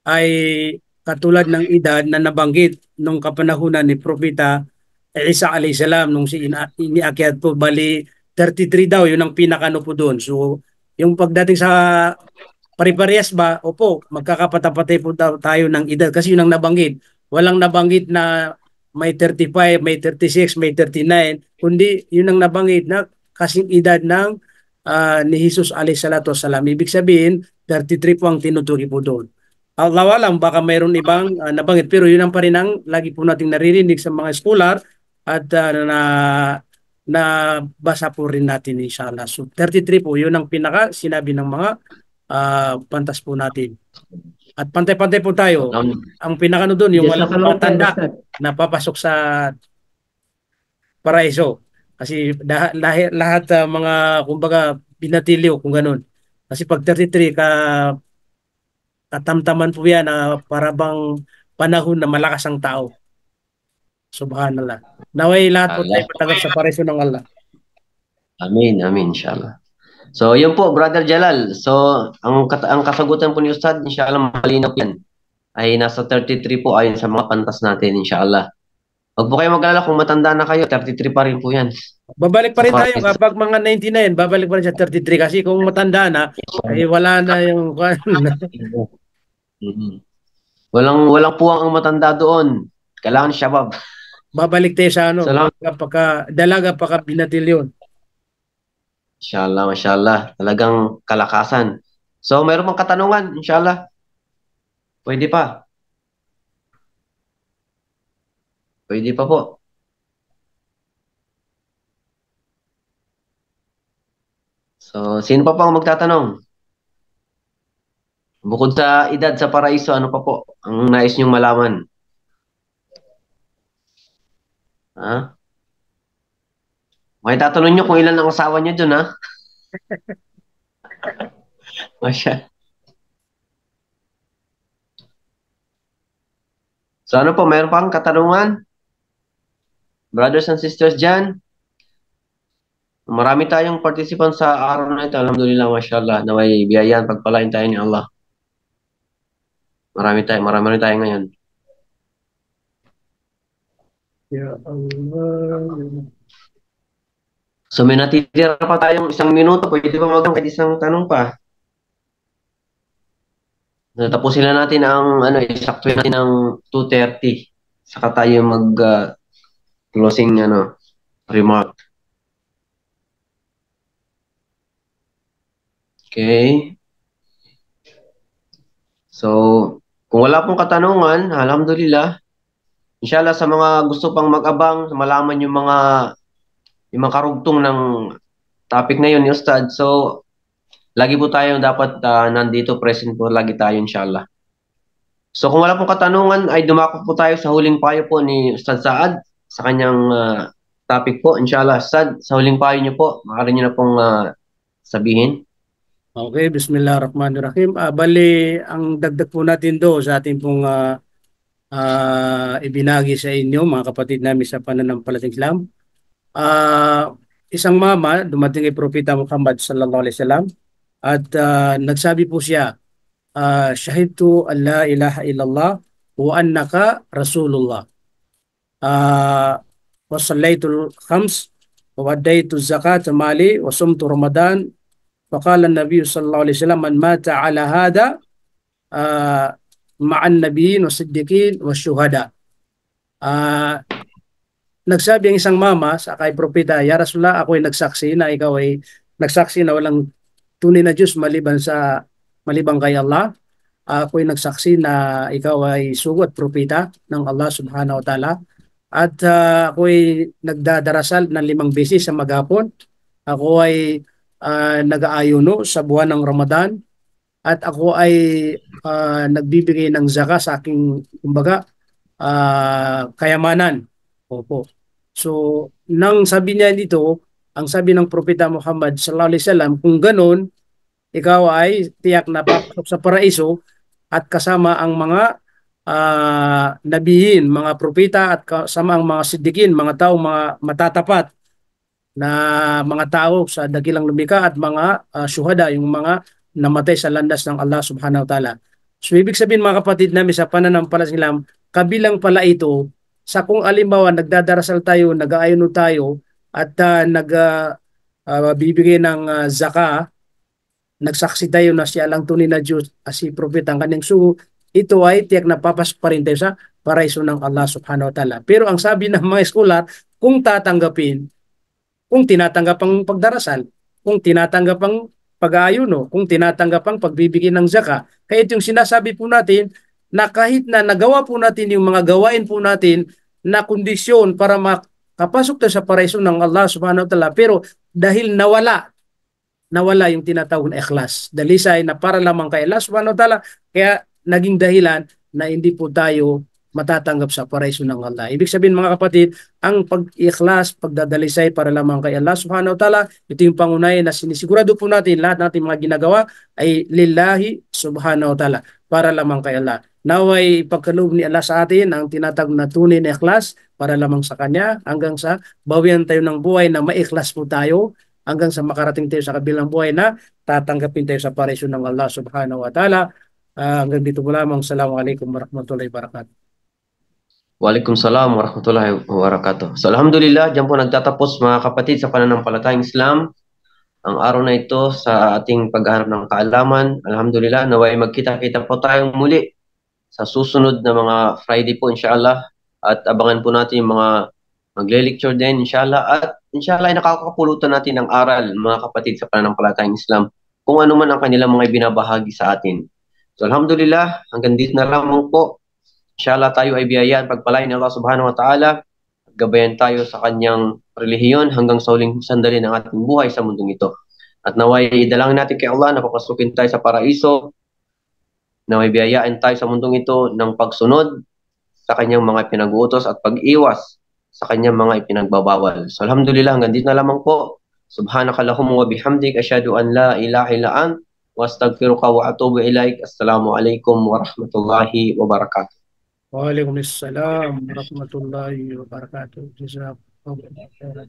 ay katulad ng edad na nabanggit nung kapanahunan ni Propeta Isa alayhi salam nung iniakyat po, bali 33 daw, yun ang pinakano po doon. So, yung pagdating sa pare-parehas ba, opo, magkakapatapatay po tayo ng edad kasi yun ang nabanggit. Walang nabanggit na may 35, may 36, may 39, kundi yun ang nabanggit na kasing edad ng ni Jesus alayhi salatu wasalam. Ibig sabihin, 33 po ang tinutukoy po doon. Allah alam, baka mayroon ibang nabanggit, pero yun ang pa rin ang lagi po nating naririnig sa mga scholar at na basa po rin natin inshallah. So 33 po, yun ang pinaka sinabi ng mga pantas po natin. At pantay-pantay po tayo. Ang pinakano doon, yung walang matanda na papasok sa paraiso. Kasi lahat mga kumbaga binatilyo kung ganun. Kasi pag 33 katamtaman po yan para bang panahon na malakas ang tao. Subhanallah. Naway lahat po tayo patagap sa paraiso ng Allah. Amin, amin, inshallah. So, yun po, Brother Jalal. So, ang kasagutan po ni Ustad, inshallah, malinaw yan. Ay nasa 33 po ayon sa mga pantas natin, inshallah. Huwag po kayo mag-alala kung matanda na kayo, 33 pa rin po yan. Babalik pa rin tayo kapag mga 99, babalik pa rin sa 33 kasi kung matanda na, ay wala na yung walang puwang ang matanda doon. Kailangan shabab. Babalik tayo sa dalaga pa binatilyon. Inshallah, mashallah. Talagang kalakasan. So, mayroon pang katanungan, inshallah. Pwede pa. Pwede pa po. So, sino pa ang magtatanong? Bukod sa edad sa paraiso, ano pa po ang nais niyong malaman? Ha? May tatanong niyo kung ilan ang asawa niyo dun, ha? Masya. So ano po, mayroon pang katanungan? Brothers and sisters dyan? Marami tayong participants sa araw na ito. Alhamdulillah, mashallah. Naway biyayaan, pagpalain tayo ni Allah. Marami tayo ngayon. Ya Allah. So may natitira pa tayong 1 minuto. Pwede ba kahit isang tanong pa? Tapusin na natin ang isakto natin ng 2:30. Saka tayo mag closing remark. Okay. So, kung wala pong katanungan, alhamdulillah. Inshallah sa mga gusto pang mag-abang, malaman yung mga karugtong ng topic na yun ni Ustad. So, lagi po tayo dapat nandito, present po lagi tayo inshallah. So, kung wala pong katanungan, ay dumako po tayo sa huling payo po ni Ustad Saad sa kanyang topic po. Inshallah, Ustad, sa huling payo niyo po, maaari niyo na pong sabihin. Okay, Bismillahirrahmanirrahim. Bali, ang dagdag po natin do sa ating pong ibinagi sa inyo, mga kapatid namin sa pananampalatayang Islam. Isang mama, dumating kay Propeta Muhammad sallallahu alaihi wasallam at nagsabi po siya, Shahidtu an la ilaha illallah wa annaka Rasulullah. Wa sallaytul khams wa waddaytu zakat mali wa sumtu Ramadan. Faqala an-nabiy sallallahu alaihi wasallam man mata ala hada ma'an nabiyyin wa siddiqin wa syuhada. Nagsabi ang isang mama sa kay propeta, Ya Rasulullah, ako ay nagsaksi na ikaw ay nagsaksi na walang tunay na Diyos maliban kay Allah. Ako ay nagsaksi na ikaw ay sugo at propeta ng Allah subhanahu wa ta'ala. At ako ay nagdadarasal ng 5 beses sa maghapon. Ako ay nag-aayuno sa buwan ng Ramadan. At ako ay nagbibigay ng zakat sa aking, kumbaga, kayamanan. Opo. So, nang sabi niya dito, ang sabi ng Propeta Muhammad sallallahu alaihi wasallam, kung ganun, ikaw ay tiyak na papasok sa paraiso at kasama ang mga nabihin, mga propeta at kasama ang mga siddiqin, mga tao, mga matatapat na mga tao sa dakilang lumikha at mga syuhada, yung mga namatay sa landas ng Allah subhanahu wa ta'ala. So, ibig sabihin mga kapatid namin sa pananampalatayang Islam, kabilang pala ito sa kung alimbawa nagdadarasal tayo, nag-aayuno tayo at bibigay ng zaka, nagsaksi tayo na siya lang tunay na Diyos at si propeta ang kanyang sugo, ito ay tiyak na papasok pa rin tayo sa paraiso ng Allah subhanahu wa ta'ala. Pero ang sabi ng mga scholar, kung tatanggapin, kung tinatanggap ang pagdarasal, kung tinatanggap ang pag-aayuno, kung tinatanggap ang pagbibigay ng zaka. Kaya ito yung sinasabi po natin na kahit na nagawa po natin yung mga gawain po natin na kondisyon para makapasok tayo sa paraiso ng Allah subhanahu wa ta'ala, pero dahil nawala yung tinatawag na ikhlas, dalisay na para lamang kay Allah subhanahu wa ta'ala, kaya naging dahilan na hindi po tayo matatanggap sa paraiso ng Allah. Ibig sabihin mga kapatid, ang pag-ikhlas, pagdadalisay para lamang kay Allah subhanahu wa ta'ala, ito yung pangunayan na sinisigurado po natin, lahat natin mga ginagawa ay lillahi subhanahu wa ta'ala, para lamang kay Allah. Naway pagkaloob ni Allah sa atin ang tinatawag na tunay na ikhlas para lamang sa Kanya, hanggang sa bawian tayo ng buhay na maikhlas po tayo, hanggang sa makarating tayo sa kabilang buhay na tatanggapin tayo sa paraiso ng Allah subhanahu wa ta'ala. Hanggang dito po lamang. Assalamualaikum warahmatullahi wabarakatuh. Waalaikumsalam warahmatullahi wabarakatuh. So alhamdulillah, diyan po nagtatapos mga kapatid sa pananampalatayang Islam ang araw na ito sa ating paghahanap ng kaalaman. Alhamdulillah, naway magkita-kita po tayong muli sa susunod na mga Friday po inshallah, at abangan po natin yung mga magle-lecture din inshallah, at inshallah ay nakakapulutan natin ng aral mga kapatid sa pananampalatayang Islam kung ano man ang kanilang mga binabahagi sa atin. So alhamdulillah, hanggang dito na lamang po. Inshallah tayo ay biyayaan pagpalain ng Allah subhanahu wa ta'ala at gabayan tayo sa kanyang relihiyon hanggang sa huling sandali ng ating buhay sa mundong ito. At naway idalangin natin kay Allah na papasukin tayo sa paraiso, naway biyayaan tayo sa mundong ito ng pagsunod sa kanyang mga pinag-uutos at pag-iwas sa kanyang mga ipinagbabawal. So alhamdulillah, hanggang dito na lamang po. Subhanakallahumma wa bihamdik, asyhadu an la ilaha illa ant, wa astaghfiruka wa atubu ilaik. Assalamualaikum warahmatullahi wabarakatuh. Waalaikumsalam warahmatullahi wabarakatuh. Jazakumullah khairan.